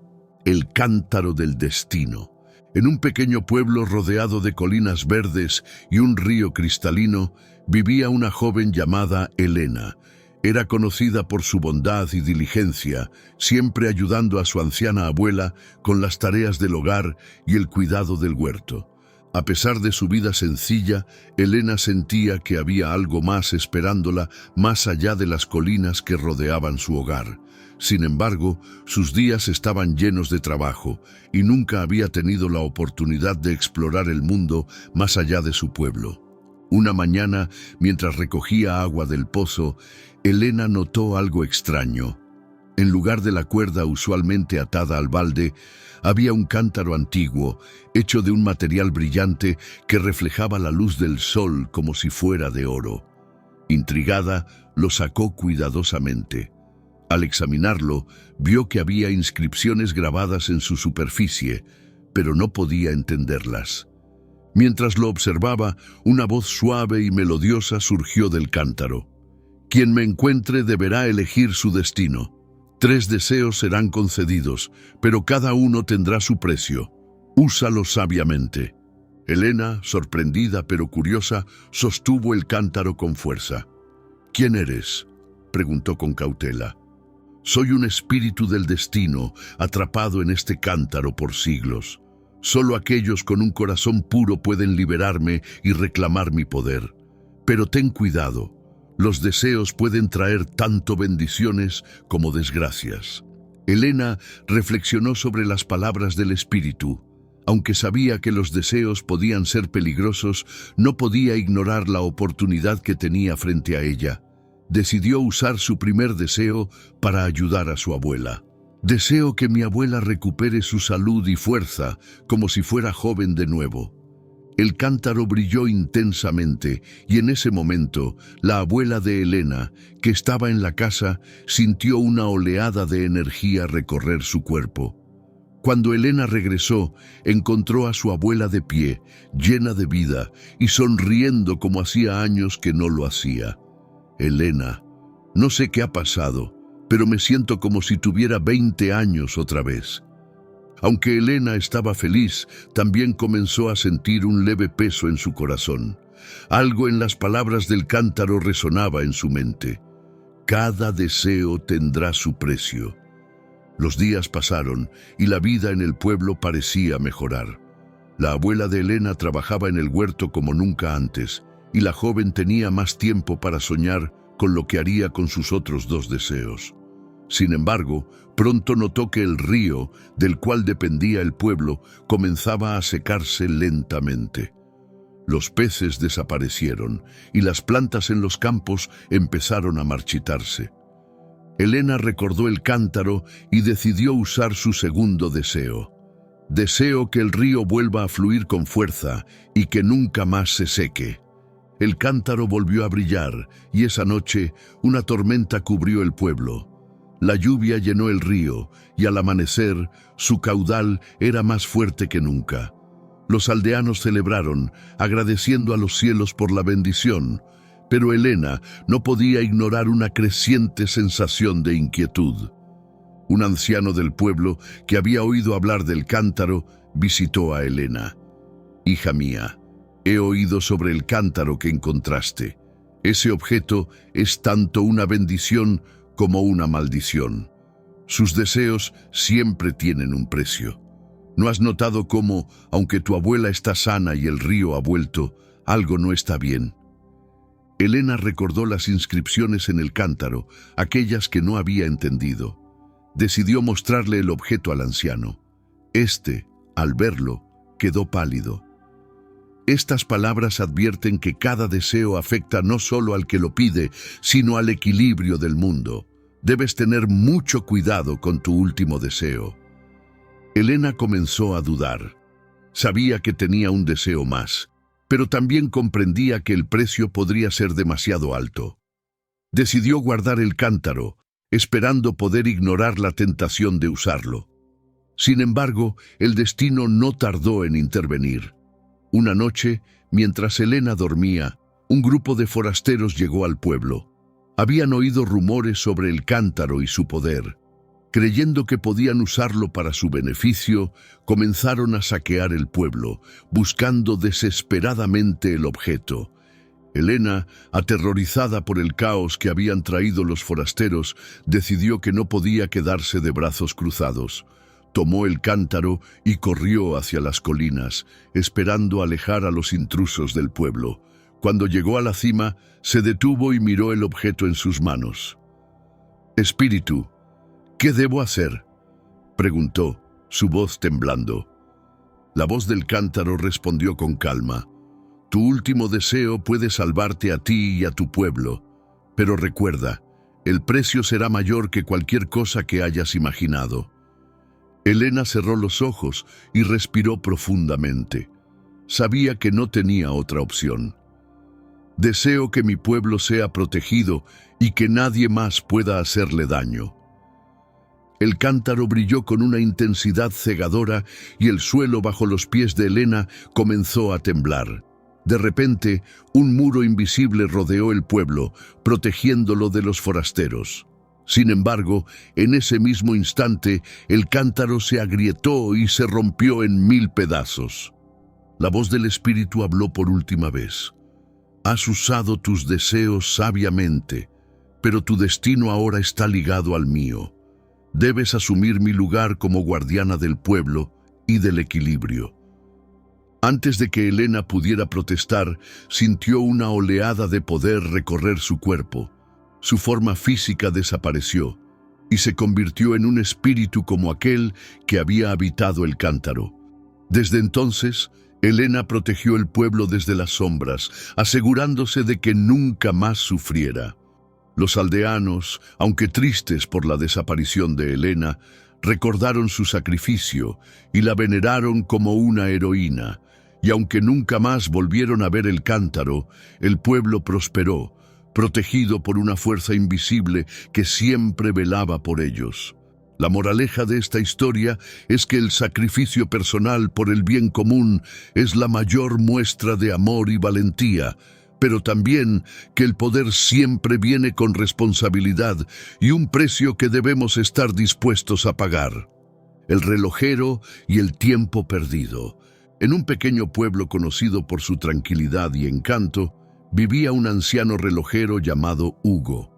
El cántaro del destino. En un pequeño pueblo rodeado de colinas verdes y un río cristalino, vivía una joven llamada Helena. Era conocida por su bondad y diligencia, siempre ayudando a su anciana abuela con las tareas del hogar y el cuidado del huerto. A pesar de su vida sencilla, Helena sentía que había algo más esperándola más allá de las colinas que rodeaban su hogar. Sin embargo, sus días estaban llenos de trabajo y nunca había tenido la oportunidad de explorar el mundo más allá de su pueblo. Una mañana, mientras recogía agua del pozo, Elena notó algo extraño. En lugar de la cuerda usualmente atada al balde, había un cántaro antiguo, hecho de un material brillante que reflejaba la luz del sol como si fuera de oro. Intrigada, lo sacó cuidadosamente. Al examinarlo, vio que había inscripciones grabadas en su superficie, pero no podía entenderlas. Mientras lo observaba, una voz suave y melodiosa surgió del cántaro. Quien me encuentre deberá elegir su destino. 3 deseos serán concedidos, pero cada uno tendrá su precio. Úsalo sabiamente. Elena, sorprendida pero curiosa, sostuvo el cántaro con fuerza. ¿Quién eres?, preguntó con cautela. Soy un espíritu del destino, atrapado en este cántaro por siglos. Solo aquellos con un corazón puro pueden liberarme y reclamar mi poder. Pero ten cuidado. Los deseos pueden traer tanto bendiciones como desgracias. Elena reflexionó sobre las palabras del espíritu. Aunque sabía que los deseos podían ser peligrosos, no podía ignorar la oportunidad que tenía frente a ella. Decidió usar su primer deseo para ayudar a su abuela. Deseo que mi abuela recupere su salud y fuerza, como si fuera joven de nuevo. El cántaro brilló intensamente y en ese momento la abuela de Elena, que estaba en la casa, sintió una oleada de energía recorrer su cuerpo. Cuando Elena regresó, encontró a su abuela de pie, llena de vida y sonriendo como hacía años que no lo hacía. Elena, no sé qué ha pasado, pero me siento como si tuviera 20 años otra vez. Aunque Elena estaba feliz, también comenzó a sentir un leve peso en su corazón. Algo en las palabras del cántaro resonaba en su mente. Cada deseo tendrá su precio. Los días pasaron y la vida en el pueblo parecía mejorar. La abuela de Elena trabajaba en el huerto como nunca antes, y la joven tenía más tiempo para soñar con lo que haría con sus otros 2 deseos. Sin embargo, pronto notó que el río, del cual dependía el pueblo, comenzaba a secarse lentamente. Los peces desaparecieron y las plantas en los campos empezaron a marchitarse. Elena recordó el cántaro y decidió usar su segundo deseo. Deseo que el río vuelva a fluir con fuerza y que nunca más se seque. El cántaro volvió a brillar y esa noche una tormenta cubrió el pueblo. La lluvia llenó el río y al amanecer su caudal era más fuerte que nunca. Los aldeanos celebraron, agradeciendo a los cielos por la bendición, pero Elena no podía ignorar una creciente sensación de inquietud. Un anciano del pueblo que había oído hablar del cántaro visitó a Elena. «Hija mía, he oído sobre el cántaro que encontraste. Ese objeto es tanto una bendición como una maldición. Sus deseos siempre tienen un precio. ¿No has notado cómo, aunque tu abuela está sana y el río ha vuelto, algo no está bien?» Elena recordó las inscripciones en el cántaro, aquellas que no había entendido. Decidió mostrarle el objeto al anciano. Este, al verlo, quedó pálido. Estas palabras advierten que cada deseo afecta no solo al que lo pide, sino al equilibrio del mundo. Debes tener mucho cuidado con tu último deseo. Elena comenzó a dudar. Sabía que tenía un deseo más, pero también comprendía que el precio podría ser demasiado alto. Decidió guardar el cántaro, esperando poder ignorar la tentación de usarlo. Sin embargo, el destino no tardó en intervenir. Una noche, mientras Elena dormía, un grupo de forasteros llegó al pueblo. Habían oído rumores sobre el cántaro y su poder. Creyendo que podían usarlo para su beneficio, comenzaron a saquear el pueblo, buscando desesperadamente el objeto. Elena, aterrorizada por el caos que habían traído los forasteros, decidió que no podía quedarse de brazos cruzados. Tomó el cántaro y corrió hacia las colinas, esperando alejar a los intrusos del pueblo. Cuando llegó a la cima, se detuvo y miró el objeto en sus manos. «Espíritu, ¿qué debo hacer?», preguntó, su voz temblando. La voz del cántaro respondió con calma. Tu último deseo puede salvarte a ti y a tu pueblo, pero recuerda, el precio será mayor que cualquier cosa que hayas imaginado. Helena cerró los ojos y respiró profundamente. Sabía que no tenía otra opción. Deseo que mi pueblo sea protegido y que nadie más pueda hacerle daño. El cántaro brilló con una intensidad cegadora y el suelo bajo los pies de Helena comenzó a temblar. De repente, un muro invisible rodeó el pueblo, protegiéndolo de los forasteros. Sin embargo, en ese mismo instante, el cántaro se agrietó y se rompió en 1000 pedazos. La voz del Espíritu habló por última vez. Has usado tus deseos sabiamente, pero tu destino ahora está ligado al mío. Debes asumir mi lugar como guardiana del pueblo y del equilibrio. Antes de que Helena pudiera protestar, sintió una oleada de poder recorrer su cuerpo. Su forma física desapareció y se convirtió en un espíritu como aquel que había habitado el cántaro. Desde entonces, Helena protegió el pueblo desde las sombras, asegurándose de que nunca más sufriera. Los aldeanos, aunque tristes por la desaparición de Helena, recordaron su sacrificio y la veneraron como una heroína. Y aunque nunca más volvieron a ver el cántaro, el pueblo prosperó, protegido por una fuerza invisible que siempre velaba por ellos. La moraleja de esta historia es que el sacrificio personal por el bien común es la mayor muestra de amor y valentía, pero también que el poder siempre viene con responsabilidad y un precio que debemos estar dispuestos a pagar. El relojero y el tiempo perdido. En un pequeño pueblo conocido por su tranquilidad y encanto, vivía un anciano relojero llamado Hugo.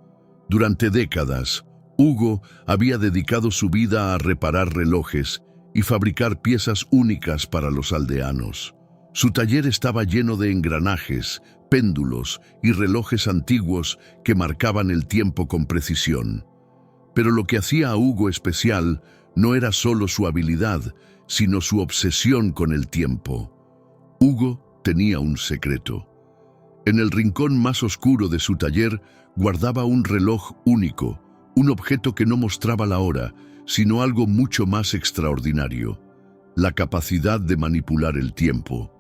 Durante décadas, Hugo había dedicado su vida a reparar relojes y fabricar piezas únicas para los aldeanos. Su taller estaba lleno de engranajes, péndulos y relojes antiguos que marcaban el tiempo con precisión. Pero lo que hacía a Hugo especial no era solo su habilidad, sino su obsesión con el tiempo. Hugo tenía un secreto. En el rincón más oscuro de su taller guardaba un reloj único, un objeto que no mostraba la hora, sino algo mucho más extraordinario: la capacidad de manipular el tiempo.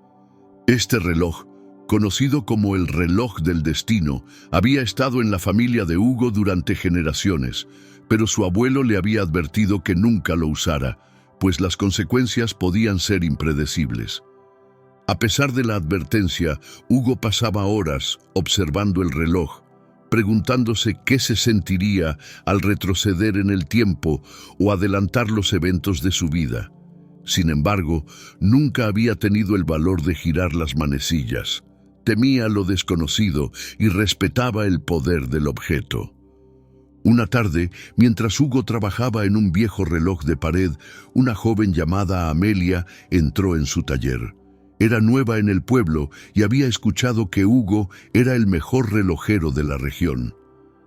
Este reloj, conocido como el reloj del destino, había estado en la familia de Hugo durante generaciones, pero su abuelo le había advertido que nunca lo usara, pues las consecuencias podían ser impredecibles. A pesar de la advertencia, Hugo pasaba horas observando el reloj, preguntándose qué se sentiría al retroceder en el tiempo o adelantar los eventos de su vida. Sin embargo, nunca había tenido el valor de girar las manecillas. Temía lo desconocido y respetaba el poder del objeto. Una tarde, mientras Hugo trabajaba en un viejo reloj de pared, una joven llamada Amelia entró en su taller. Era nueva en el pueblo y había escuchado que Hugo era el mejor relojero de la región.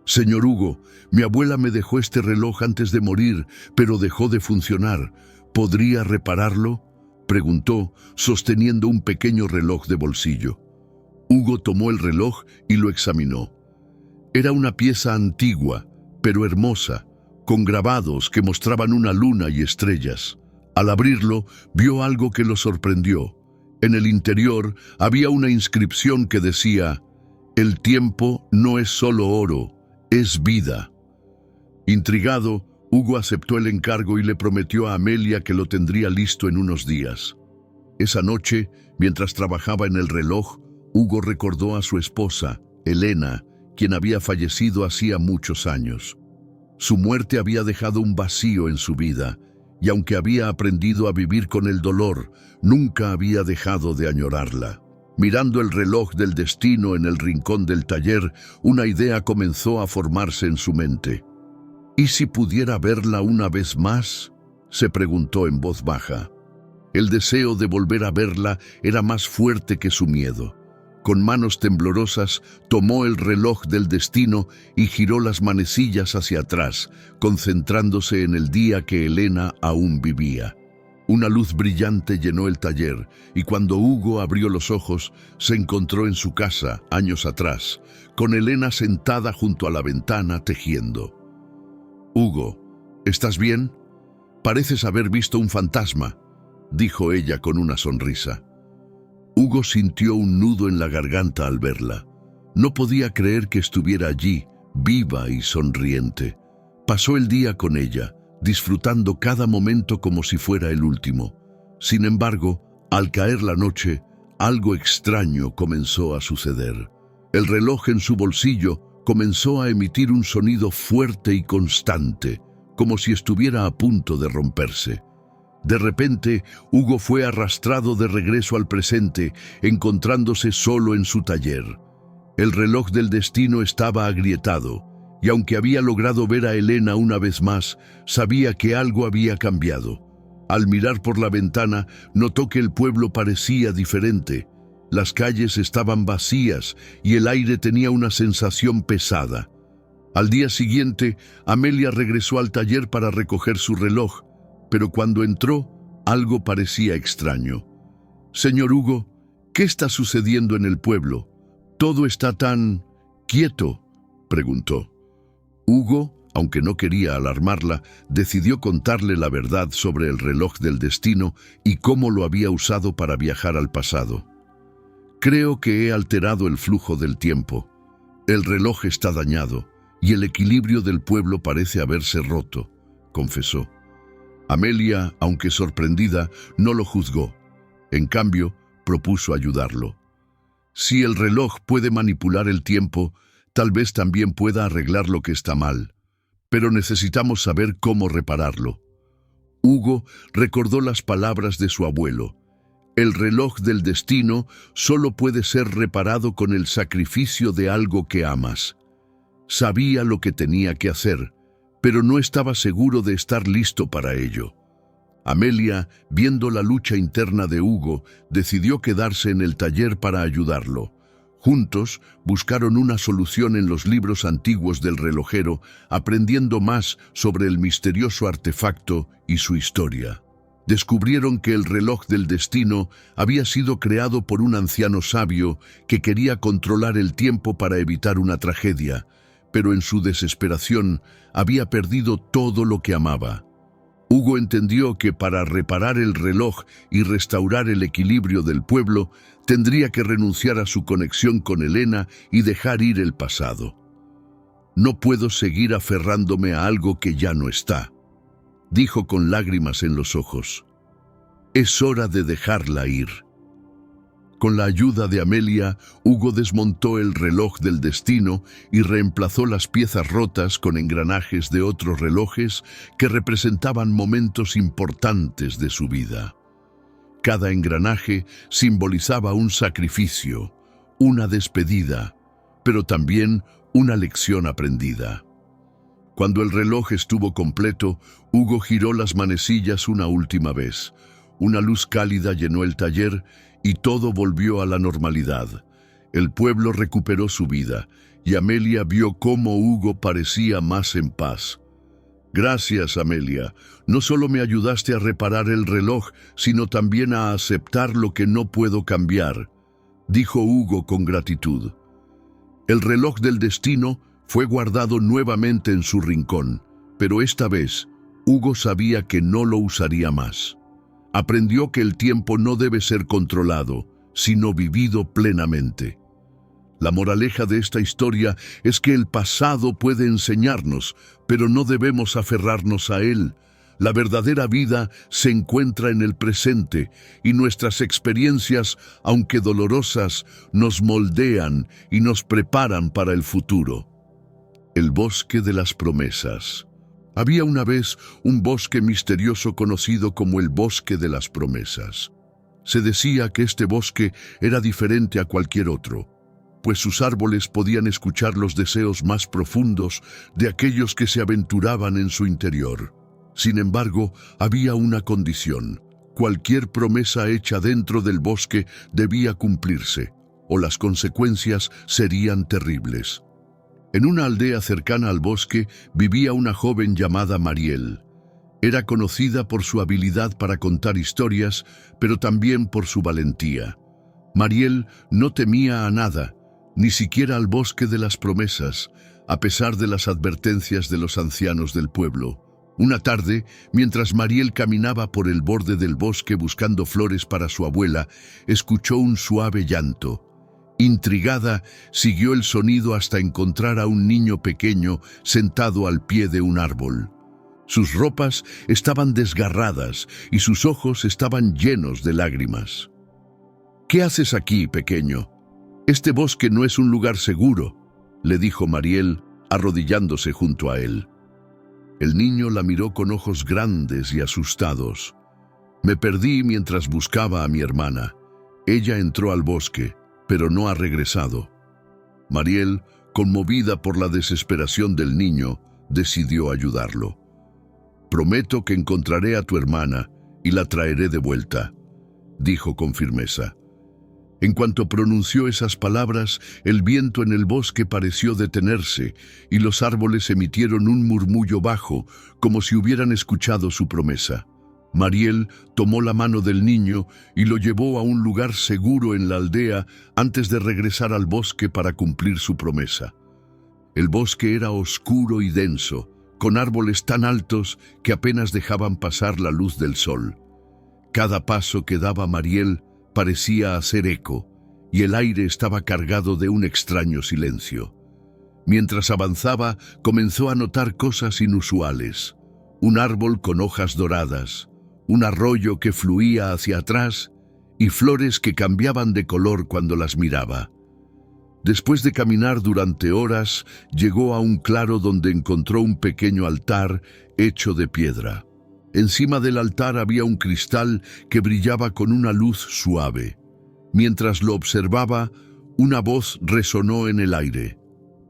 «Señor Hugo, mi abuela me dejó este reloj antes de morir, pero dejó de funcionar. ¿Podría repararlo?», preguntó, sosteniendo un pequeño reloj de bolsillo. Hugo tomó el reloj y lo examinó. Era una pieza antigua, pero hermosa, con grabados que mostraban una luna y estrellas. Al abrirlo, vio algo que lo sorprendió. En el interior había una inscripción que decía: «El tiempo no es solo oro, es vida». Intrigado, Hugo aceptó el encargo y le prometió a Amelia que lo tendría listo en unos días. Esa noche, mientras trabajaba en el reloj, Hugo recordó a su esposa, Helena, quien había fallecido hacía muchos años. Su muerte había dejado un vacío en su vida, y aunque había aprendido a vivir con el dolor, nunca había dejado de añorarla. Mirando el reloj del destino en el rincón del taller, una idea comenzó a formarse en su mente. «¿Y si pudiera verla una vez más?», se preguntó en voz baja. El deseo de volver a verla era más fuerte que su miedo. Con manos temblorosas, tomó el reloj del destino y giró las manecillas hacia atrás, concentrándose en el día que Helena aún vivía. Una luz brillante llenó el taller y cuando Hugo abrió los ojos, se encontró en su casa, años atrás, con Elena sentada junto a la ventana tejiendo. «Hugo, ¿estás bien? Pareces haber visto un fantasma», dijo ella con una sonrisa. Hugo sintió un nudo en la garganta al verla. No podía creer que estuviera allí, viva y sonriente. Pasó el día con ella, disfrutando cada momento como si fuera el último. Sin embargo, al caer la noche, algo extraño comenzó a suceder. El reloj en su bolsillo comenzó a emitir un sonido fuerte y constante, como si estuviera a punto de romperse. De repente, Hugo fue arrastrado de regreso al presente, encontrándose solo en su taller. El reloj del destino estaba agrietado, y aunque había logrado ver a Elena una vez más, sabía que algo había cambiado. Al mirar por la ventana, notó que el pueblo parecía diferente. Las calles estaban vacías y el aire tenía una sensación pesada. Al día siguiente, Amelia regresó al taller para recoger su reloj, pero cuando entró, algo parecía extraño. «Señor Hugo, ¿qué está sucediendo en el pueblo? Todo está tan quieto», preguntó. Hugo, aunque no quería alarmarla, decidió contarle la verdad sobre el reloj del destino y cómo lo había usado para viajar al pasado. «Creo que he alterado el flujo del tiempo. El reloj está dañado y el equilibrio del pueblo parece haberse roto», confesó. Amelia, aunque sorprendida, no lo juzgó. En cambio, propuso ayudarlo. «Si el reloj puede manipular el tiempo, tal vez también pueda arreglar lo que está mal. Pero necesitamos saber cómo repararlo». Hugo recordó las palabras de su abuelo. «El reloj del destino solo puede ser reparado con el sacrificio de algo que amas». Sabía lo que tenía que hacer, pero no estaba seguro de estar listo para ello. Amelia, viendo la lucha interna de Hugo, decidió quedarse en el taller para ayudarlo. Juntos buscaron una solución en los libros antiguos del relojero, aprendiendo más sobre el misterioso artefacto y su historia. Descubrieron que el reloj del destino había sido creado por un anciano sabio que quería controlar el tiempo para evitar una tragedia, pero en su desesperación había perdido todo lo que amaba. Hugo entendió que para reparar el reloj y restaurar el equilibrio del pueblo, tendría que renunciar a su conexión con Elena y dejar ir el pasado. «No puedo seguir aferrándome a algo que ya no está», dijo con lágrimas en los ojos. «Es hora de dejarla ir». Con la ayuda de Amelia, Hugo desmontó el reloj del destino y reemplazó las piezas rotas con engranajes de otros relojes que representaban momentos importantes de su vida. Cada engranaje simbolizaba un sacrificio, una despedida, pero también una lección aprendida. Cuando el reloj estuvo completo, Hugo giró las manecillas una última vez. Una luz cálida llenó el taller y todo volvió a la normalidad. El pueblo recuperó su vida y Amelia vio cómo Hugo parecía más en paz. «Gracias, Amelia. No solo me ayudaste a reparar el reloj, sino también a aceptar lo que no puedo cambiar», dijo Hugo con gratitud. El reloj del destino fue guardado nuevamente en su rincón, pero esta vez Hugo sabía que no lo usaría más. Aprendió que el tiempo no debe ser controlado, sino vivido plenamente. La moraleja de esta historia es que el pasado puede enseñarnos, pero no debemos aferrarnos a él. La verdadera vida se encuentra en el presente y nuestras experiencias, aunque dolorosas, nos moldean y nos preparan para el futuro. El bosque de las promesas. Había una vez un bosque misterioso conocido como el Bosque de las Promesas. Se decía que este bosque era diferente a cualquier otro, pues sus árboles podían escuchar los deseos más profundos de aquellos que se aventuraban en su interior. Sin embargo, había una condición. Cualquier promesa hecha dentro del bosque debía cumplirse, o las consecuencias serían terribles. En una aldea cercana al bosque vivía una joven llamada Mariel. Era conocida por su habilidad para contar historias, pero también por su valentía. Mariel no temía a nada, ni siquiera al bosque de las promesas, a pesar de las advertencias de los ancianos del pueblo. Una tarde, mientras Mariel caminaba por el borde del bosque buscando flores para su abuela, escuchó un suave llanto. Intrigada, siguió el sonido hasta encontrar a un niño pequeño sentado al pie de un árbol. Sus ropas estaban desgarradas y sus ojos estaban llenos de lágrimas. «¿Qué haces aquí, pequeño? Este bosque no es un lugar seguro», le dijo Mariel, arrodillándose junto a él. El niño la miró con ojos grandes y asustados. «Me perdí mientras buscaba a mi hermana. Ella entró al bosque, pero no ha regresado». Mariel, conmovida por la desesperación del niño, decidió ayudarlo. «Prometo que encontraré a tu hermana y la traeré de vuelta», dijo con firmeza. En cuanto pronunció esas palabras, el viento en el bosque pareció detenerse y los árboles emitieron un murmullo bajo, como si hubieran escuchado su promesa. Mariel tomó la mano del niño y lo llevó a un lugar seguro en la aldea antes de regresar al bosque para cumplir su promesa. El bosque era oscuro y denso, con árboles tan altos que apenas dejaban pasar la luz del sol. Cada paso que daba Mariel parecía hacer eco, y el aire estaba cargado de un extraño silencio. Mientras avanzaba, comenzó a notar cosas inusuales. Un árbol con hojas doradas, un arroyo que fluía hacia atrás y flores que cambiaban de color cuando las miraba. Después de caminar durante horas, llegó a un claro donde encontró un pequeño altar hecho de piedra. Encima del altar había un cristal que brillaba con una luz suave. Mientras lo observaba, una voz resonó en el aire.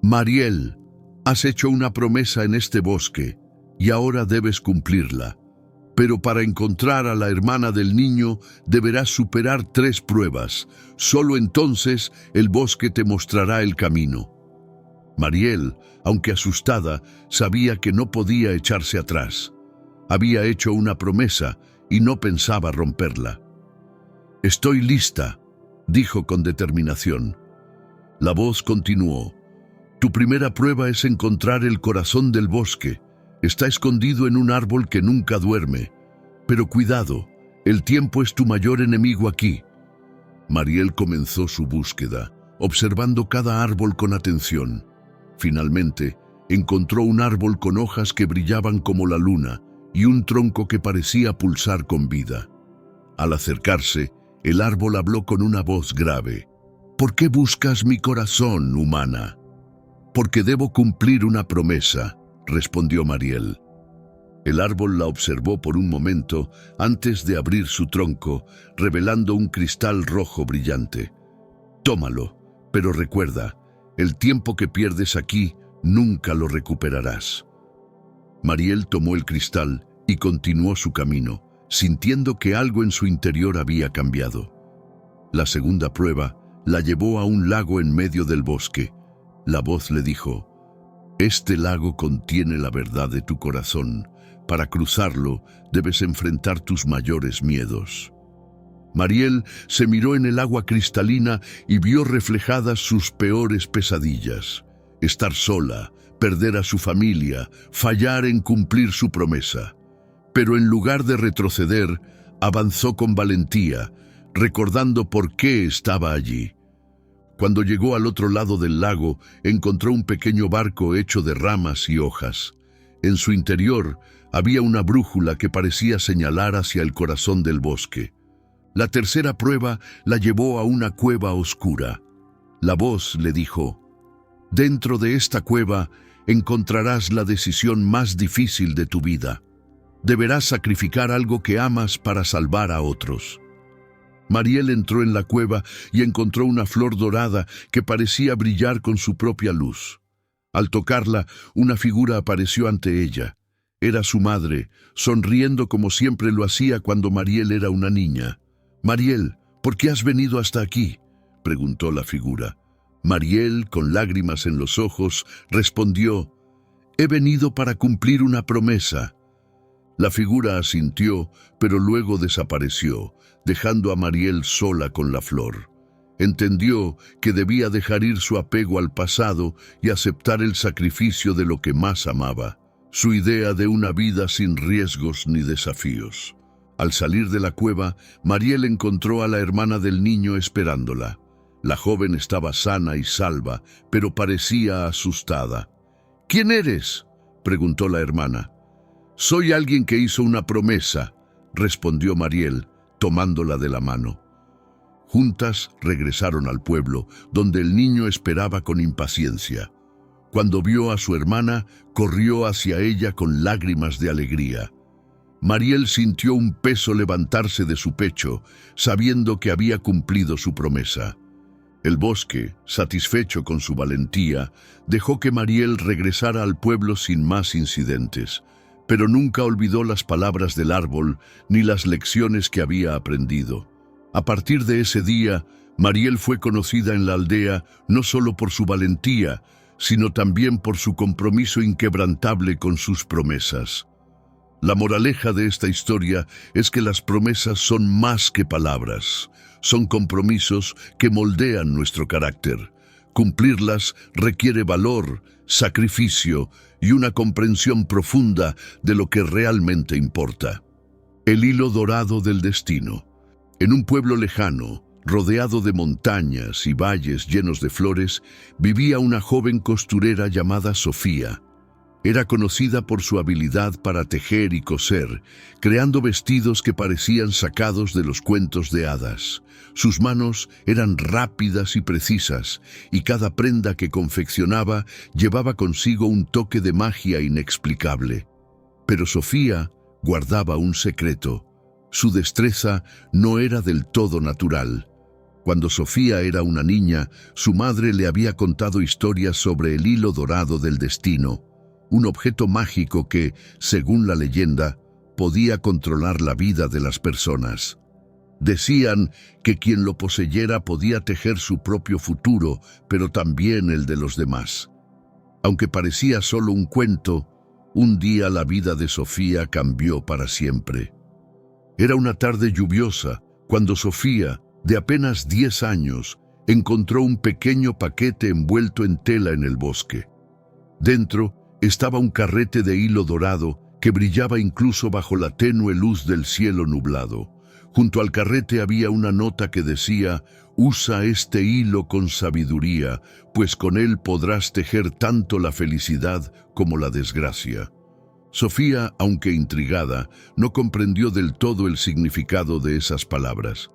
«Mariel, has hecho una promesa en este bosque y ahora debes cumplirla. Pero para encontrar a la hermana del niño deberás superar 3 pruebas. Solo entonces el bosque te mostrará el camino». Mariel, aunque asustada, sabía que no podía echarse atrás. Había hecho una promesa y no pensaba romperla. «Estoy lista», dijo con determinación. La voz continuó. «Tu primera prueba es encontrar el corazón del bosque. Está escondido en un árbol que nunca duerme. Pero cuidado, el tiempo es tu mayor enemigo aquí». Mariel comenzó su búsqueda, observando cada árbol con atención. Finalmente, encontró un árbol con hojas que brillaban como la luna y un tronco que parecía pulsar con vida. Al acercarse, el árbol habló con una voz grave. «¿Por qué buscas mi corazón, humana?» «Porque debo cumplir una promesa», respondió Mariel. El árbol la observó por un momento antes de abrir su tronco, revelando un cristal rojo brillante. «Tómalo, pero recuerda, el tiempo que pierdes aquí nunca lo recuperarás». Mariel tomó el cristal y continuó su camino, sintiendo que algo en su interior había cambiado. La segunda prueba la llevó a un lago en medio del bosque. La voz le dijo: «Este lago contiene la verdad de tu corazón. Para cruzarlo, debes enfrentar tus mayores miedos». Mariel se miró en el agua cristalina y vio reflejadas sus peores pesadillas. Estar sola, perder a su familia, fallar en cumplir su promesa. Pero en lugar de retroceder, avanzó con valentía, recordando por qué estaba allí. Cuando llegó al otro lado del lago, encontró un pequeño barco hecho de ramas y hojas. En su interior había una brújula que parecía señalar hacia el corazón del bosque. La tercera prueba la llevó a una cueva oscura. La voz le dijo: «Dentro de esta cueva encontrarás la decisión más difícil de tu vida. Deberás sacrificar algo que amas para salvar a otros». Mariel entró en la cueva y encontró una flor dorada que parecía brillar con su propia luz. Al tocarla, una figura apareció ante ella. Era su madre, sonriendo como siempre lo hacía cuando Mariel era una niña. «Mariel, ¿por qué has venido hasta aquí?», preguntó la figura. Mariel, con lágrimas en los ojos, respondió: «He venido para cumplir una promesa». La figura asintió, pero luego desapareció, dejando a Mariel sola con la flor. Entendió que debía dejar ir su apego al pasado y aceptar el sacrificio de lo que más amaba, su idea de una vida sin riesgos ni desafíos. Al salir de la cueva, Mariel encontró a la hermana del niño esperándola. La joven estaba sana y salva, pero parecía asustada. «¿Quién eres?», preguntó la hermana. «Soy alguien que hizo una promesa», respondió Mariel, tomándola de la mano. Juntas regresaron al pueblo, donde el niño esperaba con impaciencia. Cuando vio a su hermana, corrió hacia ella con lágrimas de alegría. Mariel sintió un peso levantarse de su pecho, sabiendo que había cumplido su promesa. El bosque, satisfecho con su valentía, dejó que Mariel regresara al pueblo sin más incidentes, pero nunca olvidó las palabras del árbol ni las lecciones que había aprendido. A partir de ese día, Mariel fue conocida en la aldea no solo por su valentía, sino también por su compromiso inquebrantable con sus promesas. La moraleja de esta historia es que las promesas son más que palabras, son compromisos que moldean nuestro carácter. Cumplirlas requiere valor, sacrificio y una comprensión profunda de lo que realmente importa. El hilo dorado del destino. En un pueblo lejano, rodeado de montañas y valles llenos de flores, vivía una joven costurera llamada Sofía. Era conocida por su habilidad para tejer y coser, creando vestidos que parecían sacados de los cuentos de hadas. Sus manos eran rápidas y precisas, y cada prenda que confeccionaba llevaba consigo un toque de magia inexplicable. Pero Sofía guardaba un secreto. Su destreza no era del todo natural. Cuando Sofía era una niña, su madre le había contado historias sobre el hilo dorado del destino, un objeto mágico que, según la leyenda, podía controlar la vida de las personas. Decían que quien lo poseyera podía tejer su propio futuro, pero también el de los demás. Aunque parecía solo un cuento, un día la vida de Sofía cambió para siempre. Era una tarde lluviosa, cuando Sofía, de apenas 10 años, encontró un pequeño paquete envuelto en tela en el bosque. Dentro estaba un carrete de hilo dorado que brillaba incluso bajo la tenue luz del cielo nublado. Junto al carrete había una nota que decía: «Usa este hilo con sabiduría, pues con él podrás tejer tanto la felicidad como la desgracia». Sofía, aunque intrigada, no comprendió del todo el significado de esas palabras.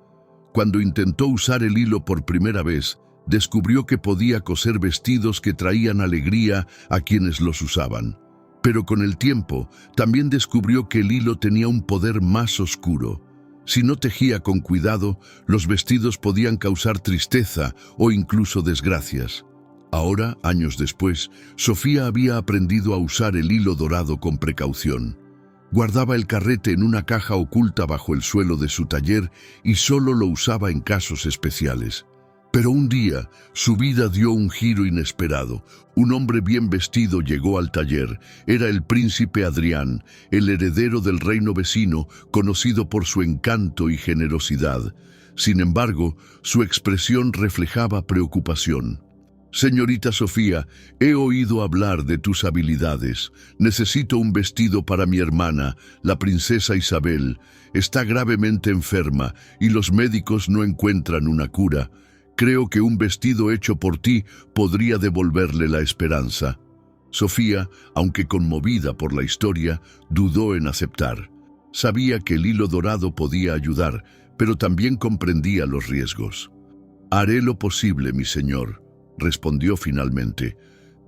Cuando intentó usar el hilo por primera vez, descubrió que podía coser vestidos que traían alegría a quienes los usaban. Pero con el tiempo, también descubrió que el hilo tenía un poder más oscuro. Si no tejía con cuidado, los vestidos podían causar tristeza o incluso desgracias. Ahora, años después, Sofía había aprendido a usar el hilo dorado con precaución. Guardaba el carrete en una caja oculta bajo el suelo de su taller y solo lo usaba en casos especiales. Pero un día, su vida dio un giro inesperado. Un hombre bien vestido llegó al taller. Era el príncipe Adrián, el heredero del reino vecino, conocido por su encanto y generosidad. Sin embargo, su expresión reflejaba preocupación. «Señorita Sofía, he oído hablar de tus habilidades. Necesito un vestido para mi hermana, la princesa Isabel. Está gravemente enferma y los médicos no encuentran una cura. Creo que un vestido hecho por ti podría devolverle la esperanza». Sofía, aunque conmovida por la historia, dudó en aceptar. Sabía que el hilo dorado podía ayudar, pero también comprendía los riesgos. «Haré lo posible, mi señor», respondió finalmente,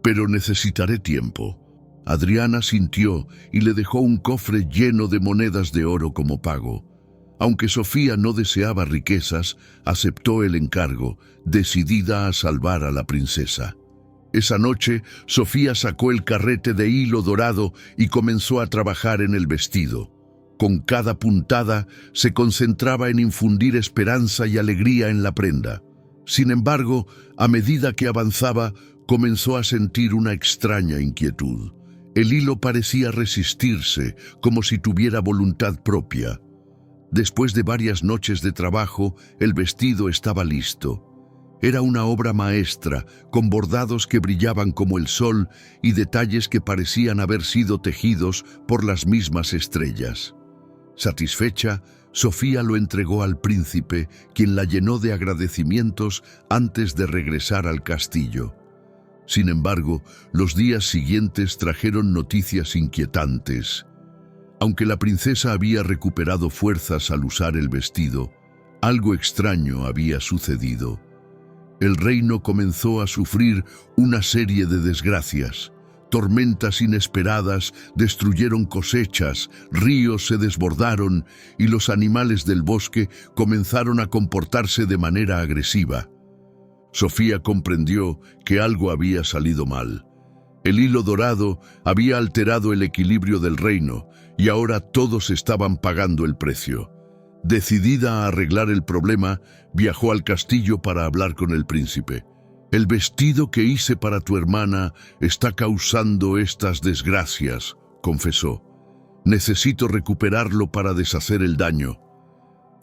«pero necesitaré tiempo». Adriana sintió y le dejó un cofre lleno de monedas de oro como pago. Aunque Sofía no deseaba riquezas, aceptó el encargo, decidida a salvar a la princesa. Esa noche, Sofía sacó el carrete de hilo dorado y comenzó a trabajar en el vestido. Con cada puntada, se concentraba en infundir esperanza y alegría en la prenda. Sin embargo, a medida que avanzaba, comenzó a sentir una extraña inquietud. El hilo parecía resistirse, como si tuviera voluntad propia. Después de varias noches de trabajo, el vestido estaba listo. Era una obra maestra, con bordados que brillaban como el sol y detalles que parecían haber sido tejidos por las mismas estrellas. Satisfecha, Sofía lo entregó al príncipe, quien la llenó de agradecimientos antes de regresar al castillo. Sin embargo, los días siguientes trajeron noticias inquietantes. Aunque la princesa había recuperado fuerzas al usar el vestido, algo extraño había sucedido. El reino comenzó a sufrir una serie de desgracias. Tormentas inesperadas destruyeron cosechas, ríos se desbordaron y los animales del bosque comenzaron a comportarse de manera agresiva. Sofía comprendió que algo había salido mal. El hilo dorado había alterado el equilibrio del reino y ahora todos estaban pagando el precio. Decidida a arreglar el problema, viajó al castillo para hablar con el príncipe. «El vestido que hice para tu hermana está causando estas desgracias», confesó. «Necesito recuperarlo para deshacer el daño».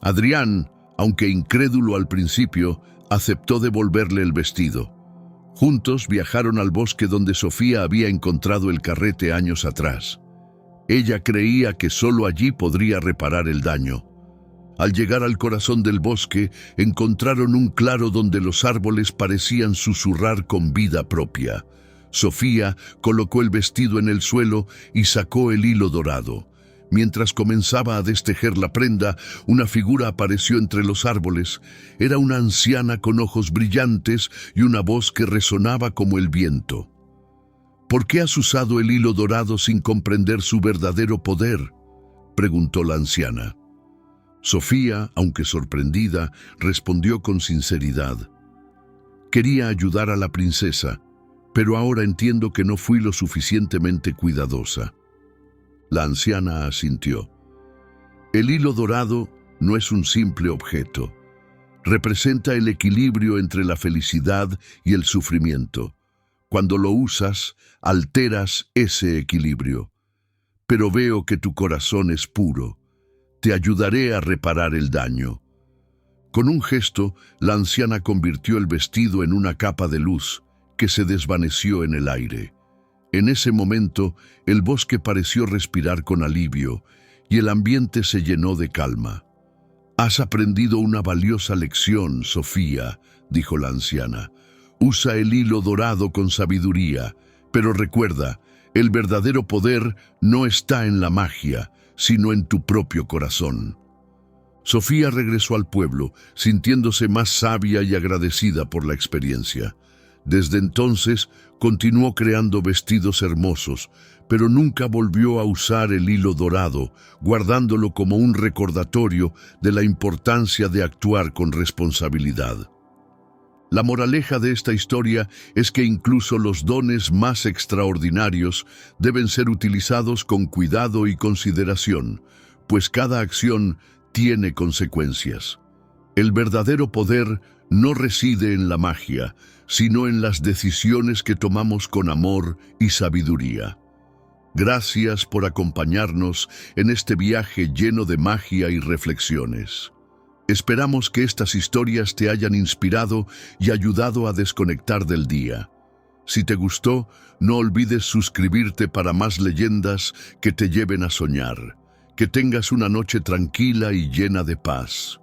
Adrián, aunque incrédulo al principio, aceptó devolverle el vestido. Juntos viajaron al bosque donde Sofía había encontrado el carrete años atrás. Ella creía que solo allí podría reparar el daño. Al llegar al corazón del bosque, encontraron un claro donde los árboles parecían susurrar con vida propia. Sofía colocó el vestido en el suelo y sacó el hilo dorado. Mientras comenzaba a destejer la prenda, una figura apareció entre los árboles. Era una anciana con ojos brillantes y una voz que resonaba como el viento. «¿Por qué has usado el hilo dorado sin comprender su verdadero poder?», preguntó la anciana. Sofía, aunque sorprendida, respondió con sinceridad. «Quería ayudar a la princesa, pero ahora entiendo que no fui lo suficientemente cuidadosa». La anciana asintió. «El hilo dorado no es un simple objeto. Representa el equilibrio entre la felicidad y el sufrimiento. Cuando lo usas, alteras ese equilibrio. Pero veo que tu corazón es puro. Te ayudaré a reparar el daño». Con un gesto, la anciana convirtió el vestido en una capa de luz que se desvaneció en el aire. En ese momento, el bosque pareció respirar con alivio y el ambiente se llenó de calma. «Has aprendido una valiosa lección, Sofía», dijo la anciana. «Usa el hilo dorado con sabiduría, pero recuerda, el verdadero poder no está en la magia, sino en tu propio corazón». Sofía regresó al pueblo, sintiéndose más sabia y agradecida por la experiencia. Desde entonces, continuó creando vestidos hermosos, pero nunca volvió a usar el hilo dorado, guardándolo como un recordatorio de la importancia de actuar con responsabilidad. La moraleja de esta historia es que incluso los dones más extraordinarios deben ser utilizados con cuidado y consideración, pues cada acción tiene consecuencias. El verdadero poder no reside en la magia, sino en las decisiones que tomamos con amor y sabiduría. Gracias por acompañarnos en este viaje lleno de magia y reflexiones. Esperamos que estas historias te hayan inspirado y ayudado a desconectar del día. Si te gustó, no olvides suscribirte para más leyendas que te lleven a soñar. Que tengas una noche tranquila y llena de paz.